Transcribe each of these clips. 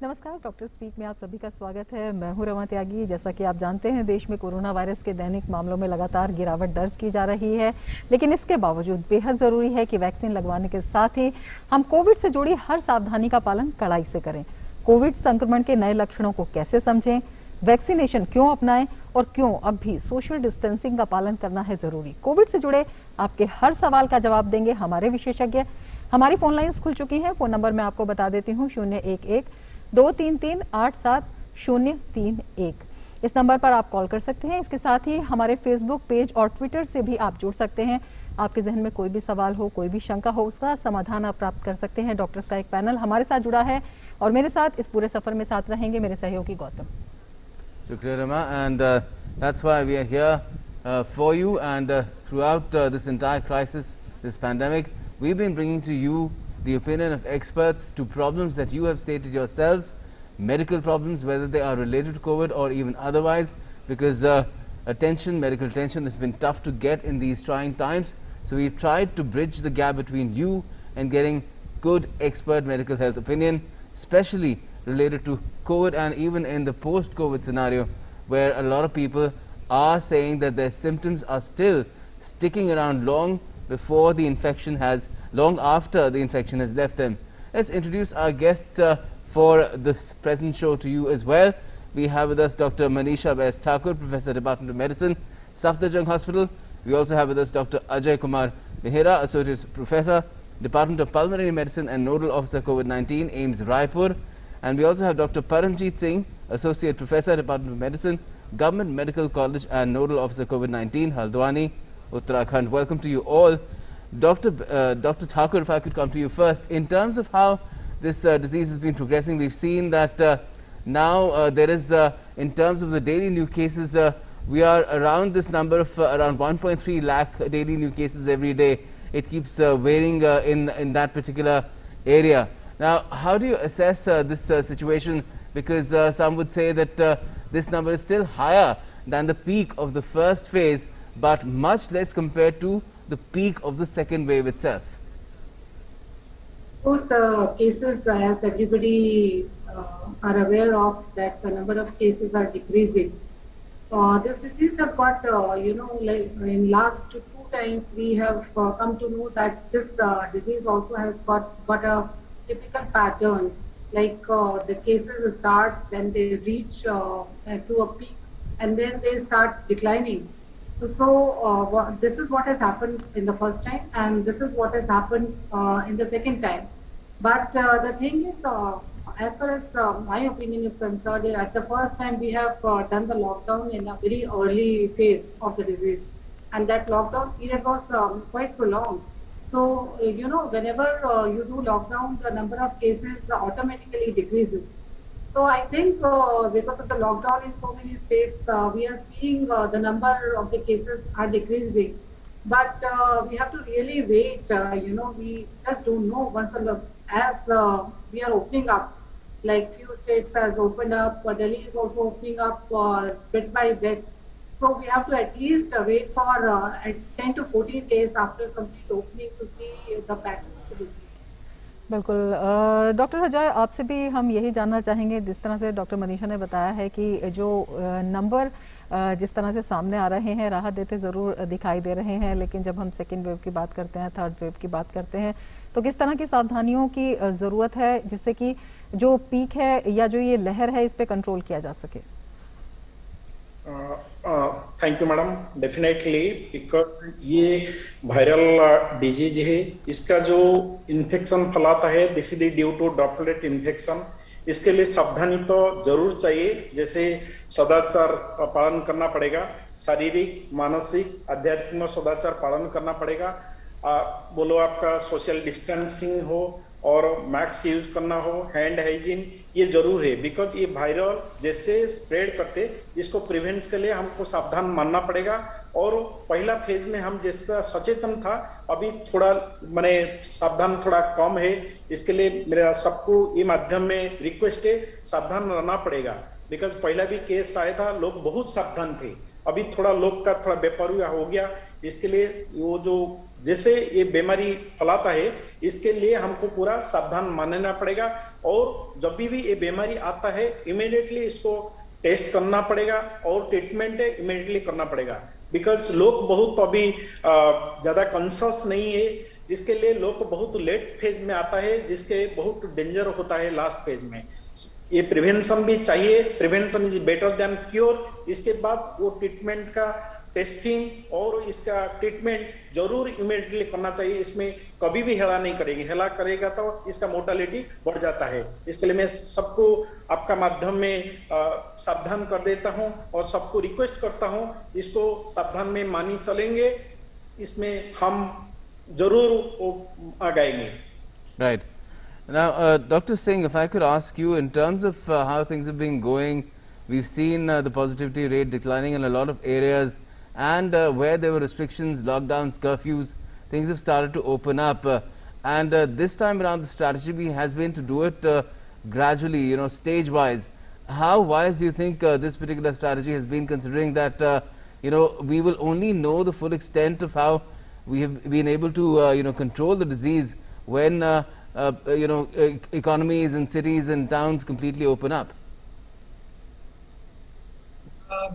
नमस्कार, doctor speak में आप सभी का स्वागत है। मैं हूं रमा त्यागी। जैसा कि आप जानते हैं, देश में कोरोना वायरस के दैनिक मामलों में लगातार गिरावट दर्ज की जा रही है, लेकिन इसके बावजूद बेहद ज़रूरी है कि वैक्सीन लगवाने के साथ ही हम कोविड से जुड़ी हर सावधानी का पालन कड़ाई से करें। कोविड संक्रमण के नए लक्षणों को कैसे समझें, वैक्सीनेशन क्यों अपनाएं और क्यों अब भी सोशल डिस्टेंसिंग का पालन करना है जरूरी। कोविड से जुड़े आपके हर सवाल का जवाब देंगे हमारे विशेषज्ञ। हमारी फोन लाइन्स खुल चुकी हैं। फोन नंबर मैं आपको बता देती हूँ, 011-233-87031। इस नंबर पर आप कॉल कर सकते हैं। इसके साथ ही हमारे फेसबुक पेज और ट्विटर से भी आप जुड़ सकते हैं। आपके जहन में कोई भी सवाल हो, कोई भी शंका हो, उसका समाधान आप प्राप्त कर सकते हैं। डॉक्टर्स का एक पैनल हमारे साथ जुड़ा है और मेरे साथ इस पूरे सफर में साथ रहेंगे मेरे सहयोगी Gautam. Shukriya, Rama, and that's why we are here for you. And throughout this entire crisis, this pandemic, we've been bringing to you the opinion of experts to problems that you have stated yourselves, medical problems, whether they are related to COVID or even otherwise, because medical attention has been tough to get in these trying times. So we've tried to bridge the gap between you and getting good expert medical health opinion, especially related to COVID and even in the post-COVID scenario, where a lot of people are saying that their symptoms are still sticking around long after the infection has left them. Let's introduce our guests for this present show to you as well. We have with us Dr. Manisha Bains Thakur, Professor, Department of Medicine, Safdarjung Hospital. We also have with us Dr. Ajay Kumar Mehra, Associate Professor, Department of Pulmonary Medicine and Nodal Officer COVID-19, AIIMS Raipur. And we also have Dr. Paramjeet Singh, Associate Professor, Department of Medicine, Government Medical College and Nodal Officer COVID-19, Haldwani, Uttarakhand. Welcome to you all. Dr. Thakur, if I could come to you first. In terms of how this disease has been progressing, we've seen that now there is, in terms of the daily new cases, we are around this number of around 1.3 lakh daily new cases every day. It keeps varying in that particular area. Now, how do you assess this situation? Because some would say that this number is still higher than the peak of the first phase, but much less compared to the peak of the second wave itself. Of course, the cases, as everybody are aware of, that the number of cases are decreasing. This disease has got, like in last 2 times, we have come to know that this disease also has got a typical pattern, like the cases starts, then they reach to a peak, and then they start declining. So this is what has happened in the first time, and this is what has happened in the second time. But the thing is, as far as my opinion is concerned, at the first time we have done the lockdown in a very early phase of the disease, and that lockdown period was quite prolonged. So, whenever you do lockdown, the number of cases automatically decreases. So, I think because of the lockdown in so many states, we are seeing the number of the cases are decreasing. But we have to really wait, we just don't know as we are opening up, like few states has opened up, Delhi is also opening up bit by bit. So we have to at least wait for 10 to 14 days after complete opening to see the pattern of the disease. बिल्कुल। Doctor Ajay, आपसे भी हम यही जानना चाहेंगे, जिस तरह से डॉक्टर मनीषा ने बताया है कि जो नंबर जिस तरह से सामने आ रहे हैं, राहत देते ज़रूर दिखाई दे रहे हैं, लेकिन जब हम सेकेंड वेव की बात करते हैं, थर्ड वेव की बात करते हैं, तो किस तरह की सावधानियों की ज़रूरत है जिससे कि जो पीक है या जो ये लहर है, इस पर कंट्रोल किया जा सके? Thank you madam. Definitely, because ये वायरल डिजीज है, इसका जो इन्फेक्शन फैलाता है, this is due to droplet infection. इसके लिए सावधानी तो जरूर चाहिए, जैसे सदाचार पालन करना पड़ेगा, शारीरिक, मानसिक, आध्यात्मिक सदाचार पालन करना पड़ेगा। बोलो आपका सोशल डिस्टेंसिंग हो और मास्क यूज करना हो, हैंड हाइजीन, ये जरूर है। बिकॉज ये वायरल जैसे स्प्रेड करते, इसको प्रिवेंट के लिए हमको सावधान मानना पड़ेगा। और पहला फेज में हम जैसा सचेतन था, अभी थोड़ा माने सावधान थोड़ा कम है। इसके लिए मेरा सबको ये माध्यम में रिक्वेस्ट है, सावधान रहना पड़ेगा। बिकॉज पहला भी केस आया था, लोग बहुत सावधान थे, अभी थोड़ा लोग का थोड़ा बेपरवाह हो गया। इसके लिए वो जो जैसे ये बीमारी फैलाता है, इसके लिए हमको पूरा सावधान मानना पड़ेगा। और जब भी ये बीमारी आता है इमीडिएटली इसको टेस्ट करना पड़ेगा और ट्रीटमेंट इमीडिएटली करना पड़ेगा। बिकॉज लोग बहुत अभी ज्यादा कॉन्शियस नहीं है, इसके लिए लोग बहुत लेट फेज में आता है, जिसके बहुत डेंजर होता है लास्ट फेज में। ये प्रिवेंशन भी चाहिए, prevention is better than cure. इसके बाद वो ट्रीटमेंट का टेस्टिंग और इसका ट्रीटमेंट जरूर इमीडिएटली करना चाहिए। इसमें कभी भी हेला नहीं करेगी, हेला करेगा तो इसका मोर्टेलिटी बढ़ जाता है। इसके लिए मैं सबको आपका माध्यम में सावधान कर देता हूं और सबको रिक्वेस्ट करता हूं, इसको सावधान में मानी चलेंगे, इसमें हम जरूर आगाएंगे। Right. Now, Dr. Singh, if I could ask you, in terms of how things have been going, we've seen the positivity rate declining in a lot of areas, and where there were restrictions, lockdowns, curfews, things have started to open up. And this time around, the strategy has been to do it gradually, you know, stage-wise. How wise do you think this particular strategy has been, considering that, you know, we will only know the full extent of how we have been able to, you know, control the disease when, you know, economies and cities and towns completely open up?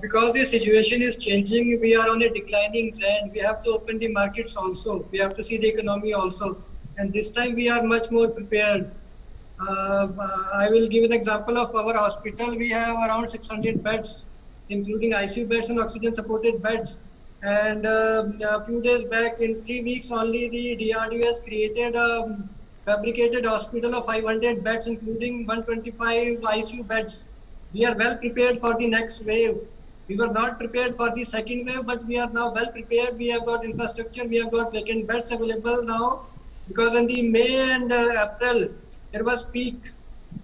Because the situation is changing, we are on a declining trend. We have to open the markets also. We have to see the economy also. And this time we are much more prepared. I will give an example of our hospital. We have around 600 beds, including ICU beds and oxygen supported beds. And a few days back, in 3 weeks only, the DRDO has created a fabricated hospital of 500 beds, including 125 ICU beds. We are well prepared for the next wave. We were not prepared for the second wave, but we are now well prepared. We have got infrastructure, we have got vacant beds available now, because in the May and April, there was peak,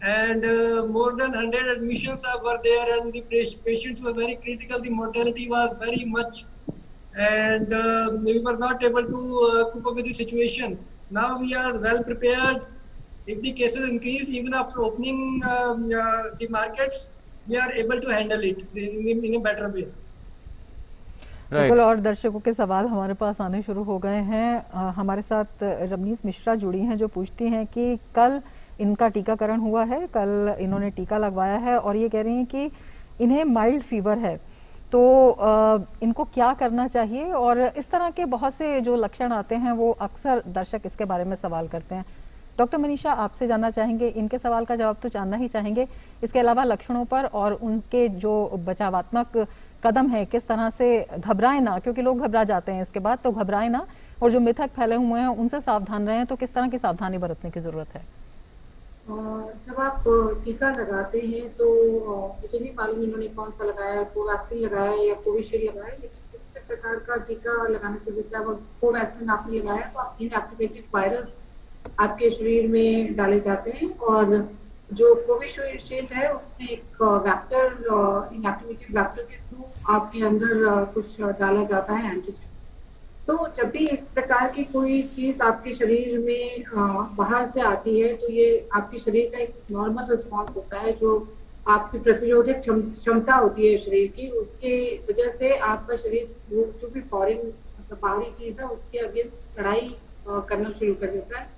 and more than 100 admissions were there, and the patients were very critical. The mortality was very much, and we were not able to cope up with the situation. Now we are well prepared. If the cases increase, even after opening the markets, we are able to handle it in a better way. बिल्कुल, और दर्शकों के सवाल हमारे पास आने शुरू हो गए हैं। हमारे साथ रमनीश मिश्रा जुड़ी हैं, जो पूछती हैं कि कल इनका टीकाकरण हुआ है, कल इन्होंने टीका लगवाया है और ये कह रही हैं कि इन्हें माइल्ड फीवर है, तो इनको क्या करना चाहिए। और इस तरह के बहुत से जो लक्षण आते हैं वो अक्सर दर्शक इसके बारे में सवाल करते हैं। डॉक्टर मनीषा, आपसे जानना चाहेंगे, इनके सवाल का जवाब तो जानना ही चाहेंगे, इसके अलावा लक्षणों पर और उनके जो बचावात्मक कदम है, किस तरह से घबराएं ना, क्योंकि लोग घबरा जाते हैं इसके बाद, तो घबराएं ना, और जो मिथक फैले हुए हैं उनसे सावधान रहें, तो किस तरह की सावधानी बरतने की जरूरत है? जब आप टीका लगाते हैं तो मुझे नहीं मालूम इन्होंने कौन सा लगाया, कोवैक्सीन लगाया या कोविशील्ड लगाया, लेकिन किसी प्रकार का टीका लगाने से, जैसे अब कोवैक्सीन आपने लगाया तो आप इनएक्टिवेटेड वायरस आपके शरीर में डाले जाते हैं, और जो कोविशील्ड है उसमें एक वेक्टर, इनएक्टिवेटेड वेक्टर के थ्रू आपके अंदर कुछ डाला जाता है एंटीजन। तो जब भी इस प्रकार की कोई चीज आपके शरीर में बाहर से आती है, तो ये आपके शरीर का एक नॉर्मल रिस्पॉन्स होता है, जो आपकी प्रतिरोधक क्षमता होती है शरीर की, उसके वजह से आपका शरीर जो भी फॉरेन मतलब बाहरी चीज है उसके अगेंस्ट लड़ाई करना शुरू कर देता है।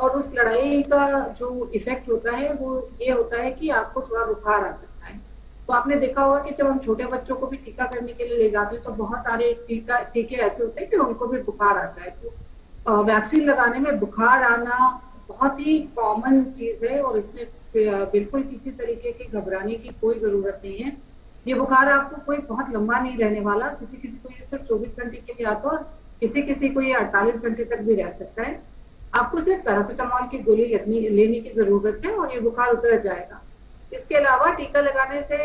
और उस लड़ाई का जो इफेक्ट होता है वो ये होता है कि आपको थोड़ा बुखार आ सकता है। तो आपने देखा होगा कि जब हम छोटे बच्चों को भी टीका करने के लिए ले जाते हैं तो बहुत सारे टीके ऐसे होते हैं कि उनको भी बुखार आता है। तो वैक्सीन लगाने में बुखार आना बहुत ही कॉमन चीज है, और इसमें बिल्कुल किसी तरीके की घबराने की कोई जरूरत नहीं है। ये बुखार आपको कोई बहुत लंबा नहीं रहने वाला, किसी किसी को ये सिर्फ 24 घंटे के लिए आता है और किसी किसी को ये 48 घंटे तक भी रह सकता है। आपको सिर्फ पैरासीटामोल की गोली लेने की जरूरत है और ये बुखार उतर जाएगा। इसके अलावा टीका लगाने से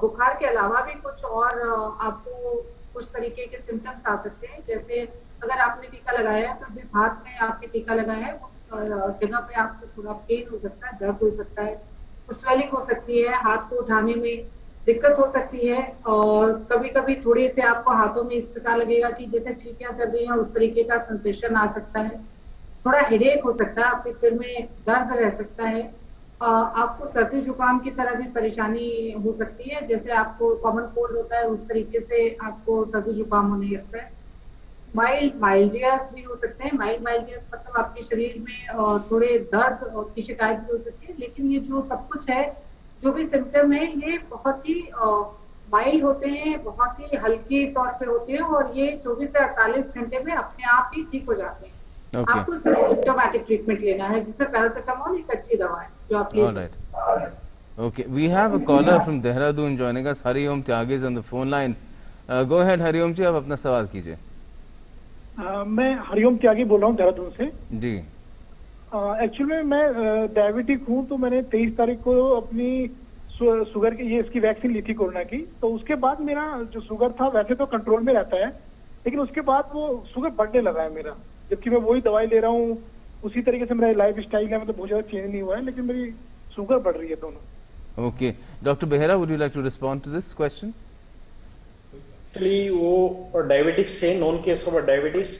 बुखार के अलावा भी कुछ और आपको कुछ तरीके के सिम्टम्स आ सकते हैं। जैसे अगर आपने टीका लगाया है तो जिस हाथ में आपने टीका लगाया है उस जगह पे आपको थोड़ा पेन हो सकता है, दर्द हो सकता है, स्वेलिंग हो सकती है, हाथ को उठाने में दिक्कत हो सकती है, और कभी कभी थोड़ी से आपको हाथों में इस प्रकार लगेगा कि जैसे चींटियां चल रही हैं, उस तरीके का सेंसेशन आ सकता है। थोड़ा हेडेक हो सकता है, आपके सिर में दर्द रह सकता है, आपको सर्दी जुकाम की तरह भी परेशानी हो सकती है, जैसे आपको कॉमन कोल्ड होता है उस तरीके से आपको सर्दी जुकाम होने लगता है। माइल्ड माइल्जियस भी हो सकते हैं। माइल्ड माइल्जियस मतलब आपके शरीर में थोड़े दर्द और की शिकायत भी हो सकती है, लेकिन ये जो सब कुछ है, जो भी सिम्टम है, ये बहुत ही माइल्ड होते हैं, बहुत ही हल्के तौर पे होते हैं, और ये 24 से 48 घंटे में अपने आप ही ठीक हो जाते हैं। Okay. आपको सिर्फ सिम्टोमेटिक ट्रीटमेंट लेना है, जिसमें पैरासिटामोल एक अच्छी दवा है जो आप ले All right. Okay, we have a caller from Dehradun joining us. Hariom Tyagi is on the phone line. Go ahead, Hariom जी, आप अपना सवाल कीजिए। मैं हरिओम त्यागी बोल रहा हूँ देहरादून से। जी। एक्चुअली में मैं डायबिटिक हूँ, तो मैंने 23 तारीख को अपनी शुगर की इसकी वैक्सीन ली थी कोरोना की। तो उसके बाद मेरा जो शुगर था वैसे तो कंट्रोल में रहता है, लेकिन उसके बाद वो शुगर बढ़ने लगा है मेरा, जबकि मैं वही दवाई ले रहा हूँ, उसी तरीके से मेरा लाइफ स्टाइल है, मतलब बहुत ज्यादा चेंज नहीं हुआ है, लेकिन मेरी शुगर बढ़ रही है दोनों। Okay, Dr. Behera, would you like to respond to this question? Actually वो डायबिटिक्स से नॉन केस ऑफ डायबिटीज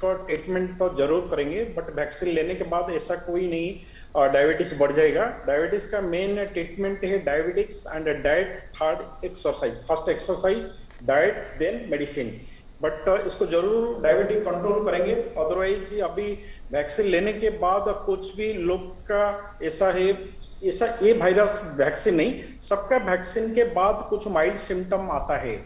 का ट्रीटमेंट तो जरूर करेंगे, बट वैक्सीन लेने के बाद ऐसा कोई नहीं डायबिटीज बढ़ जाएगा। डायबिटीज का मेन ट्रीटमेंट है diabetics and diet, third exercise, first exercise, diet, then medicine. But इसको जरूर डायबिटीज कंट्रोल करेंगे। अदरवाइज अभी वैक्सीन लेने के बाद कुछ भी लोग का ऐसा है, ऐसा ये वायरस वैक्सीन नहीं, सबका वैक्सीन के बाद कुछ माइल्ड सिम्टम आता है।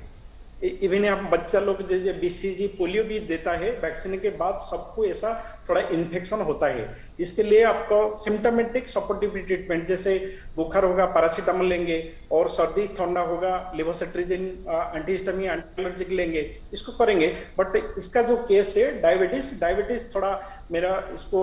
इवन आप बच्चा लोग जैसे बीसीजी, पोलियो भी देता है, वैक्सीन के बाद सबको ऐसा थोड़ा इन्फेक्शन होता है। इसके लिए आपको सिम्टोमेटिक सपोर्टिव ट्रीटमेंट, जैसे बुखार होगा पैरासीटामोल लेंगे, और सर्दी ठंडा होगा लेवोसिट्रिजिन, एंटीहिस्टामिन, एंटी एलर्जिक लेंगे, इसको करेंगे। बट इसका जो केस है डायबिटीज थोड़ा मेरा इसको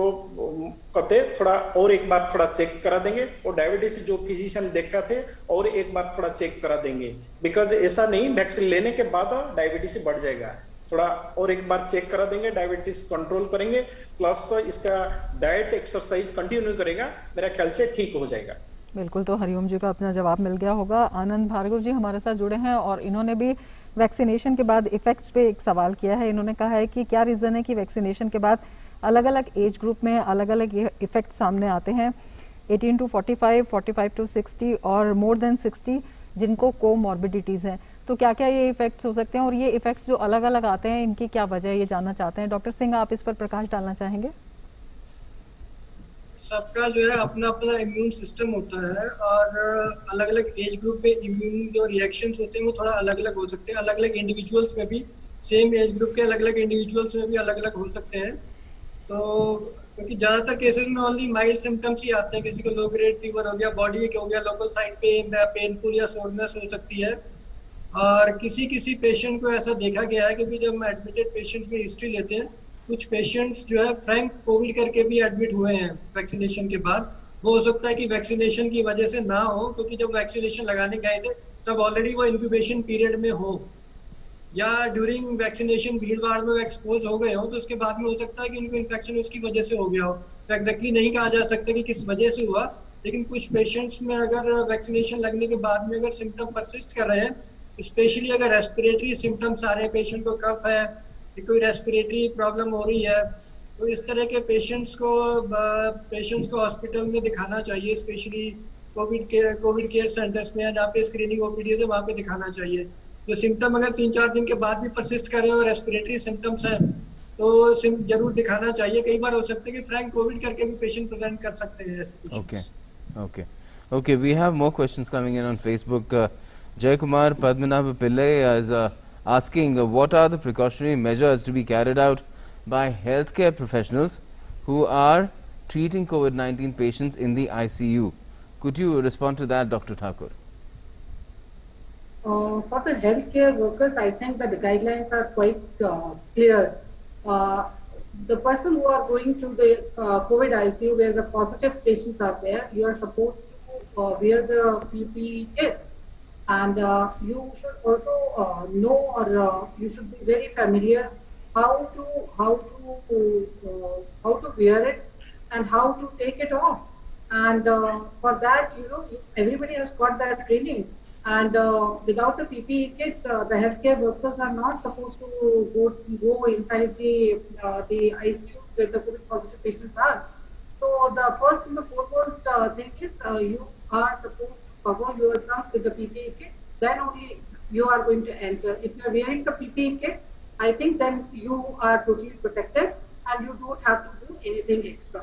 कहते थोड़ा और एक बार थोड़ा चेक करा देंगे, और डायबिटीज जो फिजिशियन देखा थे और एक बार थोड़ा चेक करा देंगे, बिकॉज ऐसा नहीं वैक्सीन लेने के बाद डायबिटीज बढ़ जाएगा। थोड़ा और एक बार चेक करा देंगे, डायबिटीज कंट्रोल करेंगे, प्लस इसका डाइट एक्सरसाइज कंटिन्यू करेगा, मेरा ख्याल से ठीक हो जाएगा। बिल्कुल, तो हरिओम जी को अपना जवाब मिल गया होगा। आनंद भार्गव जी हमारे साथ जुड़े हैं और इन्होंने भी वैक्सीनेशन के बाद इफेक्ट्स पे एक सवाल किया है। इन्होंने कहा है कि क्या रीजन है कि वैक्सीनेशन के बाद अलग अलग एज ग्रुप में अलग अलग इफेक्ट सामने आते हैं, 18 to 45, 45 to 60 और मोर देन 60 जिनको कोमॉर्बिडिटीज हैं। तो क्या क्या ये इफेक्ट्स हो सकते हैं, और ये इफेक्ट्स जो अलग अलग आते हैं इनकी क्या वजह है, ये जानना चाहते हैं। डॉक्टर सिंह, आप इस पर प्रकाश डालना चाहेंगे? सबका जो है अपना अपना इम्यून सिस्टम होता है, और अलग अलग एज ग्रुप में इम्यून जो रिएक्शंस होते हैं वो थोड़ा अलग अलग हो सकते हैं। अलग अलग इंडिविजुअल्स में भी, सेम एज ग्रुप के अलग अलग इंडिविजुअल्स में भी अलग अलग हो सकते हैं। तो क्योंकि ज्यादातर केसेस में ओनली माइल्ड सिम्टम्स ही आते हैं, किसी को लो ग्रेड फीवर हो गया, बॉडी एक हो गया, लोकल साइड पेन, पेनफुल या सोरनेस हो सकती है। और किसी किसी पेशेंट को ऐसा देखा गया है, क्योंकि जब हम एडमिटेड पेशेंट्स में हिस्ट्री लेते हैं, कुछ पेशेंट्स जो है फ्रैंक कोविड करके भी एडमिट हुए हैं वैक्सीनेशन के बाद। वो हो सकता है कि वैक्सीनेशन की वजह से ना हो, क्योंकि जब वैक्सीनेशन लगाने गए थे तब ऑलरेडी वो इंक्यूबेशन पीरियड में हो, या ड्यूरिंग वैक्सीनेशन भीड़ भाड़ में वो एक्सपोज हो गए हो, तो उसके बाद में हो सकता है कि उनको इन्फेक्शन उसकी वजह से हो गया हो। तो एग्जैक्टली नहीं कहा जा सकता कि किस वजह से हुआ, लेकिन कुछ पेशेंट्स में अगर वैक्सीनेशन लगने के बाद में अगर सिम्टम परसिस्ट कर रहे हैं, स्पेशली अगर रेस्पिरेटरी सिम्टम्स आ रहे हैं, पेशेंट को कफ है, कोई रेस्पिरेटरी प्रॉब्लम हो रही है, तो इस तरह के पेशेंट्स को हॉस्पिटल में दिखाना चाहिए, स्पेशली कोविड केयर सेंटर्स में, जहाँ पे स्क्रीनिंग ओपीडी है वहाँ पे दिखाना चाहिए। जो सिम्टम अगर 3-4 दिन के बाद भी परसिस्ट कर रहे हो, रेस्पिरेटरी सिम्टम्स है, तो जरूर दिखाना चाहिए। कई बार हो सकता है कि फ्रैंक कोविड करके भी पेशेंट प्रेजेंट कर सकते हैं ऐसे patients. Okay, we have more questions coming in on Facebook. Jay Kumar Padmanabh Pillai is asking what are the precautionary measures to be carried out by healthcare professionals who are treating COVID-19 patients in the ICU. Could you respond to that, Dr. Thakur? For the healthcare workers, I think that the guidelines are quite clear. The person who are going to the COVID ICU where the positive patients are there, you are supposed to wear the PPE kits, and you should also know, or you should be very familiar how to wear it and how to take it off. And for that, everybody has got that training. And without the PPE kit, the healthcare workers are not supposed to go inside the ICU where the COVID positive patients are. So the first and the foremost thing is you are supposed to cover yourself with the PPE kit. Then only you are going to enter. If you are wearing the PPE kit I think then you are totally protected and you don't have to do anything extra.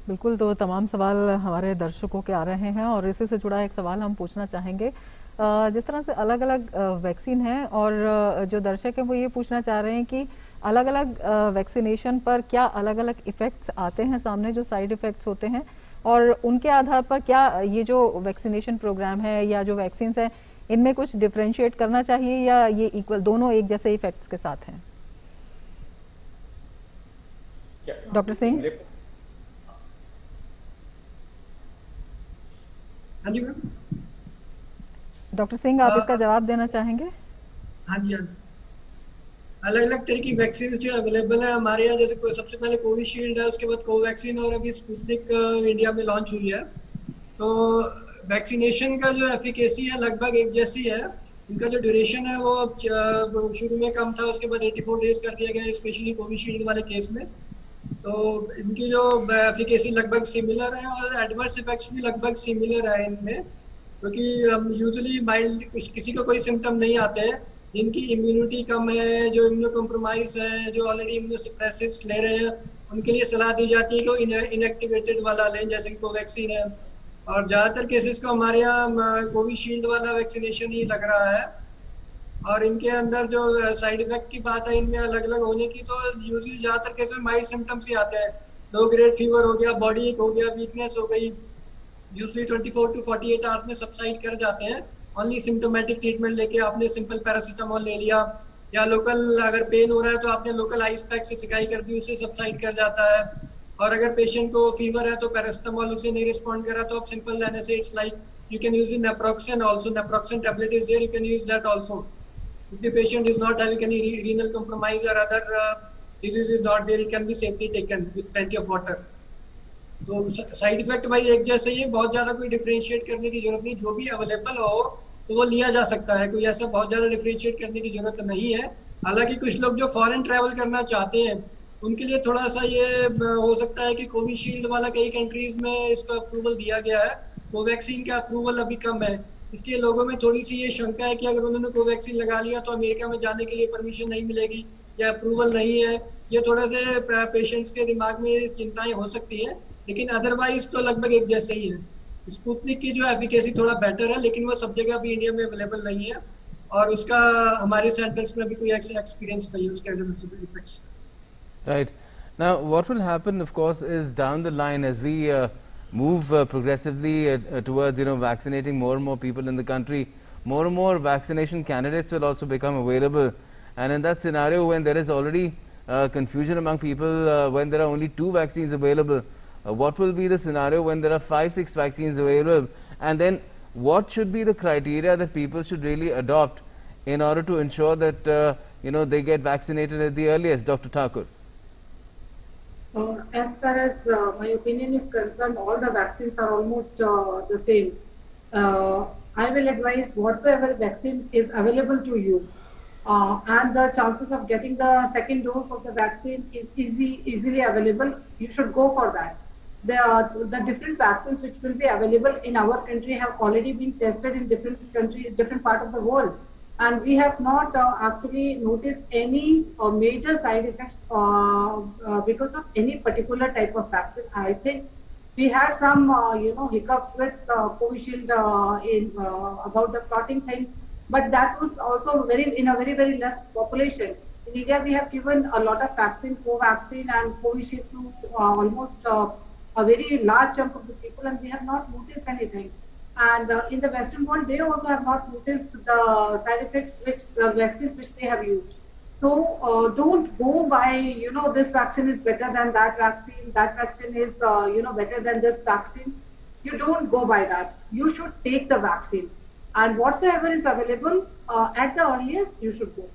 बिल्कुल, तो तमाम सवाल हमारे दर्शकों के आ रहे हैं और इसी से जुड़ा एक सवाल हम पूछना चाहेंगे। जिस तरह से अलग अलग वैक्सीन हैं और जो दर्शक हैं वो ये पूछना चाह रहे हैं कि अलग अलग वैक्सीनेशन पर क्या अलग अलग इफ़ेक्ट्स आते हैं सामने, जो साइड इफ़ेक्ट्स होते हैं, और उनके आधार पर क्या ये जो वैक्सीनेशन प्रोग्राम है या जो वैक्सीन्स हैं इनमें कुछ डिफ्रेंशिएट करना चाहिए या ये इक्वल दोनों एक जैसे इफ़ेक्ट्स के साथ हैं? डॉक्टर सिंह। हाँ जी मैम। डॉक्टर सिंह, आप इसका जवाब देना चाहेंगे? हाँ जी, हाँ जी। अलग अलग तरह की वैक्सीन जो अवेलेबल है हमारे यहाँ, जैसे सबसे पहले कोविशील्ड है, उसके बाद कोवैक्सीन और अभी स्पुतनिक इंडिया में लॉन्च हुई है। तो वैक्सीनेशन का जो एफिकेसी है लगभग एक जैसी है। इनका जो ड्यूरेशन है वो शुरू में कम था, उसके बाद 84 डेज कर दिया गया, स्पेशली कोविशील्ड वाले केस में। तो इनकी जो एफिकेसी लगभग सिमिलर है और एडवर्स इफेक्ट्स भी लगभग सिमिलर है इनमें, क्योंकि हम यूजुअली माइल्ड किसी को कोई सिम्टम नहीं आते हैं। जिनकी इम्यूनिटी कम है, जो इम्यूनो कॉम्प्रोमाइज है, जो ऑलरेडी इम्यूनोसप्रेसिव्स ले रहे हैं, उनके लिए सलाह दी जाती है कि वो इनएक्टिवेटेड वाला लें, जैसे कि कोवैक्सीन है। और ज़्यादातर केसेस को हमारे यहाँ कोविशील्ड वाला वैक्सीनेशन ही लग रहा है। और इनके अंदर जो साइड इफेक्ट की बात है इनमें अलग अलग होने की, तो यूजुअली ज़्यादातर केसेस माइल्ड सिम्टम्स ही आते हैं। लो ग्रेड फीवर हो गया, बॉडी एक हो गया, वीकनेस हो गई, यूजुअली 24 to 48 आवर्स में सबसाइड कर जाते हैं। ओनली सिम्टोमेटिक ट्रीटमेंट लेके आपने सिंपल पैरासीटामोल ले लिया, या लोकल अगर पेन हो रहा है तो आपने लोकल आइस पैक से सिकाई कर दी, उससे सबसाइड कर जाता है। और अगर पेशेंट को फीवर है तो पैरासीटामोल उससे नहीं रिस्पॉन्ड करा तो आप simple NSAIDs like you can use naproxen also, naproxen tablet is there, you can use that also. If the patient is not having any renal compromise or other disease is not there, it can be safely taken with plenty of water. तो side effect भाई एक जैसे ही, बहुत ज्यादा कोई differentiate करने की जरूरत नहीं। जो भी अवेलेबल हो तो वो लिया जा सकता है, कोई ऐसा बहुत ज्यादा डिफरेंशिएट करने की जरूरत नहीं है। हालांकि कुछ लोग जो फॉरेन ट्रैवल करना चाहते हैं उनके लिए थोड़ा सा ये हो सकता है कि कोविशील्ड वाला कई कंट्रीज में इसका अप्रूवल दिया गया है, कोवैक्सीन का अप्रूवल अभी कम है। इसलिए लोगों में थोड़ी सी ये शंका है कि अगर उन्होंने कोवैक्सीन लगा लिया तो अमेरिका में जाने के लिए परमिशन नहीं मिलेगी या अप्रूवल नहीं है। ये थोड़ा से पेशेंट्स के दिमाग में चिंताएं हो सकती है, लेकिन अदरवाइज तो लगभग एक जैसे ही है। स्पुतनिक की जो एफिकेसी थोड़ा बेटर है, लेकिन वो सब जगह भी इंडिया में अवेलेबल नहीं है और उसका हमारे सेंटर्स में भी कोई ऐसा एक्सपीरियंस नहीं है उसके adverse effects. Right. Now, what will happen, of course, is down the line as we move progressively towards, vaccinating more and more people in the country, more and more vaccination candidates will also become available. And in that scenario, when there is already confusion among people, when there are only 2 vaccines available, what will be the scenario when there are 5-6 vaccines available? And then what should be the criteria that people should really adopt in order to ensure that, they get vaccinated at the earliest? Dr. Thakur. As far as my opinion is concerned, all the vaccines are almost the same. I will advise whatsoever vaccine is available to you, and the chances of getting the second dose of the vaccine is easily available, you should go for that. The different vaccines which will be available in our country have already been tested in different part of the world. And we have not actually noticed any major side effects because of any particular type of vaccine. I think we had some, hiccups with Covishield about the clotting thing, but that was also in a very, very less population. In India, we have given a lot of vaccine, Covaxin and Covishield to almost a very large chunk of the people, and we have not noticed anything. And in the Western world, they also have not noticed the side effects the vaccines which they have used. So don't go by, this vaccine is better than that vaccine is, better than this vaccine. You don't go by that. You should take the vaccine. And whatsoever is available at the earliest, you should go.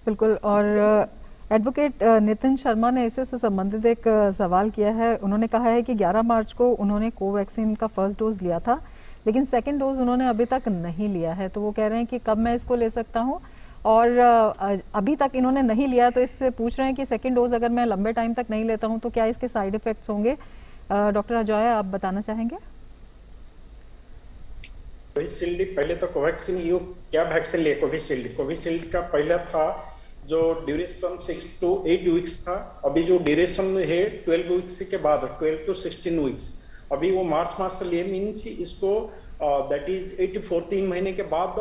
बिल्कुल। और advocate Nitin Sharma ने इससे संबंधित एक सवाल किया है। उन्होंने कहा है कि 11 मार्च को उन्होंने कोवैक्सीन का फर्स्ट डोज लिया था, लेकिन सेकंड डोज उन्होंने अभी तक नहीं लिया है। तो वो कह रहे हैं कि कब मैं इसको ले सकता हूँ, और अभी तक इन्होंने नहीं लिया, तो इससे पूछ रहे हैं कि सेकंड डोज अगर मैं लंबे टाइम तक नहीं लेता हूँ तो क्या इसके साइड इफेक्ट्स होंगे? डॉक्टर अजय, आप बताना चाहेंगे? कोविशील्ड पहले तो कोवैक्सीन क्या वैक्सीन लिए? कोविशील्ड का पहले था जो ड्यूरेशन 6 to 8 वीक्स था, अभी जो ड्यूरेशन है 12 वीक्स के बाद 12 to 16 वीक्स, अभी वो मार्च मास से लिए मीन्स इसको दैट इज 84 3 महीने के बाद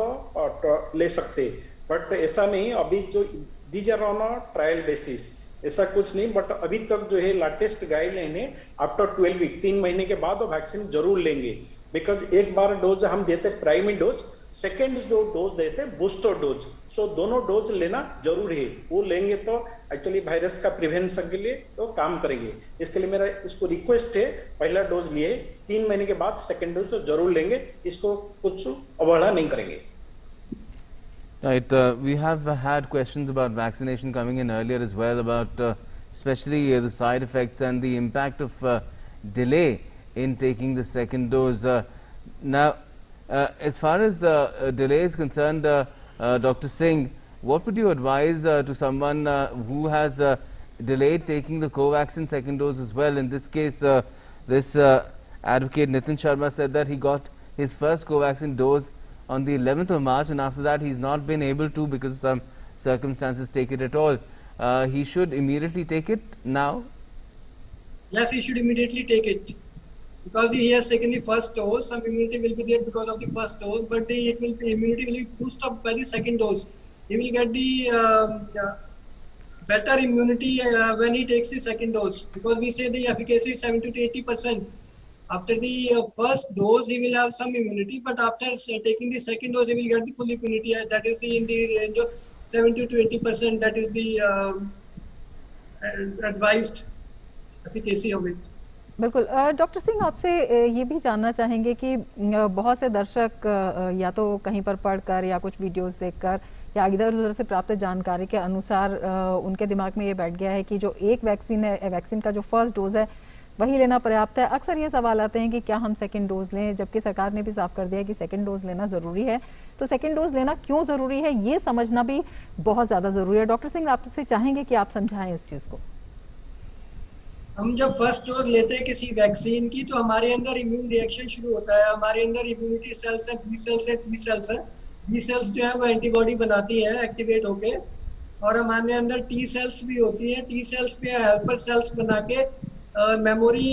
ले सकते, बट ऐसा नहीं, अभी जो these are on a trial basis, ऐसा कुछ नहीं, बट अभी तक जो है लेटेस्ट गाइडलाइन है आफ्टर 12 वीक 3 महीने के बाद वैक्सीन जरूर लेंगे, बिकॉज एक बार डोज हम देते प्राइमरी डोज, सेकेंड जो डोज देते हैं बूस्टर डोज, सो दोनों डोज लेना जरूर है, वो लेंगे तो एक्चुअली वायरस का प्रिवेंशन के लिए तो काम करेंगे। इसके लिए मेरा इसको रिक्वेस्ट है, पहला डोज लिए 3 महीने के बाद सेकेंड डोज जरूर लेंगे, इसको कुछ अवहेलना नहीं करेंगे। Right, we have had questions about vaccination coming in earlier as well, about especially the side effects and the impact of delay in taking the second dose. Now, as far as delay is concerned, Dr. Singh, what would you advise to someone who has delayed taking the Covaxin second dose as well? In this case, this advocate Nitin Sharma said that he got his first Covaxin dose on the 11th of March, and after that he's not been able to, because of some circumstances, take it at all. He should immediately take it now? Yes, he should immediately take it. Because he has taken the first dose, some immunity will be there because of the first dose, but immunity will be boosted up by the second dose. He will get the better immunity when he takes the second dose, because we say the efficacy is 70 to 80%. After the first dose, he will have some immunity, but after taking the second dose, he will get the full immunity. That is in the range of 70 to 80%. That is the advised efficacy of it. बिल्कुल। Doctor Singh, आपसे ये भी जानना चाहेंगे कि बहुत से दर्शक या तो कहीं पर पढ़कर या कुछ वीडियोस देखकर या इधर उधर से प्राप्त जानकारी के अनुसार उनके दिमाग में ये बैठ गया है कि जो एक वैक्सीन है, वैक्सीन का जो फर्स्ट डोज है वही लेना पर्याप्त है। अक्सर ये सवाल आते हैं कि क्या हम सेकंड डोज लें, जबकि सरकार ने भी साफ कर दिया है कि सेकंड डोज लेना ज़रूरी है। तो सेकंड डोज लेना क्यों ज़रूरी है, ये समझना भी बहुत ज़्यादा ज़रूरी है। डॉक्टर सिंह, आपसे चाहेंगे कि आप समझाएं इस चीज़ को। हम जब फर्स्ट डोज लेते हैं किसी वैक्सीन की, तो हमारे अंदर इम्यून रिएक्शन शुरू होता है। हमारे अंदर इम्यूनिटी सेल्स है, बी सेल्स है, टी सेल्स है। बी सेल्स जो है वो एंटीबॉडी बनाती है एक्टिवेट होके, और हमारे अंदर टी सेल्स भी होती है। टी सेल्स भी हेल्पर सेल्स बना के मेमोरी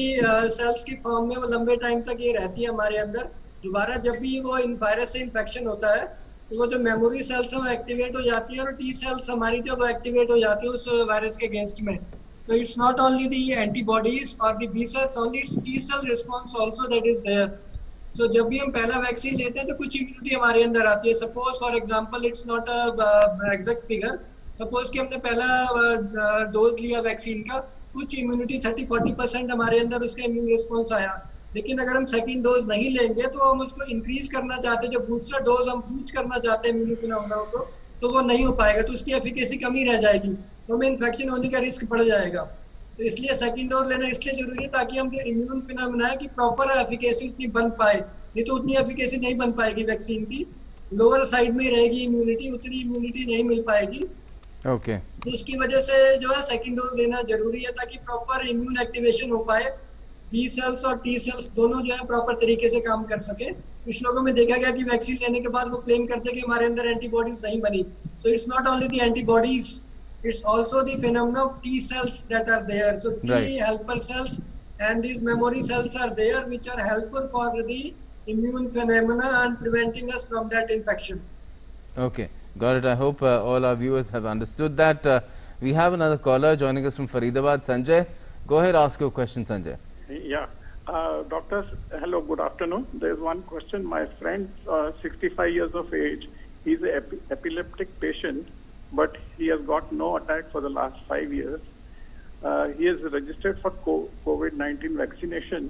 सेल्स की फॉर्म में वो लंबे टाइम तक ये रहती है हमारे अंदर। दोबारा जब भी वो वायरस से इन्फेक्शन होता है तो वो जो मेमोरी सेल्स है वो एक्टिवेट हो जाती है, और टी सेल्स हमारी जो वो एक्टिवेट हो जाती है उस वायरस के अगेंस्ट में। So it's not only the antibodies or the B cells, only it's T cell response also that is there. So जब भी हम पहला वैक्सीन लेते हैं तो कुछ इम्यूनिटी हमारे अंदर आती है। Suppose for example, it's not a exact figure, suppose कि हमने पहला डोज लिया वैक्सीन का, कुछ इम्यूनिटी 30-40% हमारे अंदर उसका इम्यून रिस्पॉन्स आया। लेकिन अगर हम सेकंड डोज नहीं लेंगे तो हम उसको इंक्रीज करना चाहते हैं, जो बूस्टर डोज हम बूस्ट करना चाहते हैं इम्यून फिनोमेना को, तो वो नहीं हो पाएगा, तो उसकी एफिकेसी कमी रह जाएगी, तो हमें इन्फेक्शन होने का रिस्क बढ़ जाएगा। तो इसलिए सेकंड डोज लेना इसलिए जरूरी है ताकि हम जो इम्यून फिनोमेना है कि प्रॉपर एफिकेसी उतनी बन पाए। नहीं तो उतनी एफिकेसी नहीं बन पाएगी वैक्सीन की, लोअर साइड में रहेगी इम्यूनिटी, उतनी इम्यूनिटी नहीं मिल पाएगी। ओके। तो उसकी वजह से जो है सेकंड डोज लेना जरूरी है ताकि प्रॉपर इम्यून एक्टिवेशन हो पाए, बी सेल्स और टी सेल्स दोनों जो है प्रॉपर तरीके से काम कर सके। कुछ लोगों में देखा गया कि वैक्सीन लेने के बाद वो क्लेम करते कि हमारे अंदर एंटीबॉडीज नहीं बनी। So it's not only the antibodies, it's also the phenomenon of T cells that are there. So T helper cells and these memory cells are there, which are helpful for the immune phenomena and preventing us from that infection. Okay, got it. I hope all our viewers have understood that. We have another caller joining us from Faridabad. Sanjay, go ahead, ask your question, Sanjay. Yeah, doctors, hello, good afternoon. There is one question. My friend, 65 years of age, he is an epileptic patient, but he has got no attack for the last 5 years. He is registered for COVID-19 vaccination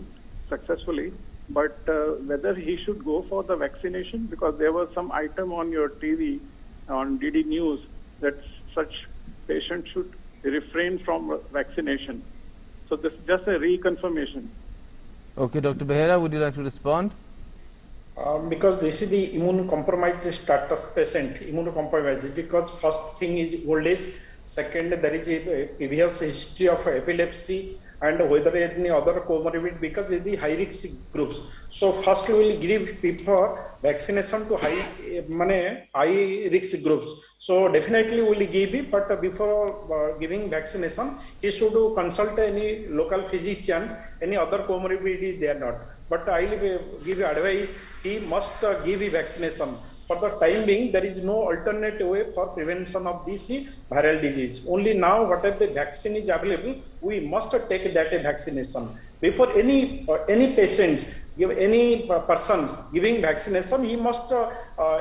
successfully, but whether he should go for the vaccination, because there was some item on your TV, on DD News, that such patients should refrain from vaccination. So this is just a reconfirmation. Okay, Dr. Behera, would you like to respond? Because this is the immunocompromised status patient, immunocompromised, because first thing is old age, Second, there is a previous history of epilepsy and whether any other comorbid, because it is high risk groups. So first we will give people vaccination to high risk groups. So definitely we will give it, but before giving vaccination, he should consult any local physicians, any other comorbidity they are not. But I will give advice, he must give a vaccination. For the time being, there is no alternate way for prevention of this viral disease. Only now, whatever the vaccine is available, we must take that vaccination. Before any patients, give any persons giving vaccination, he must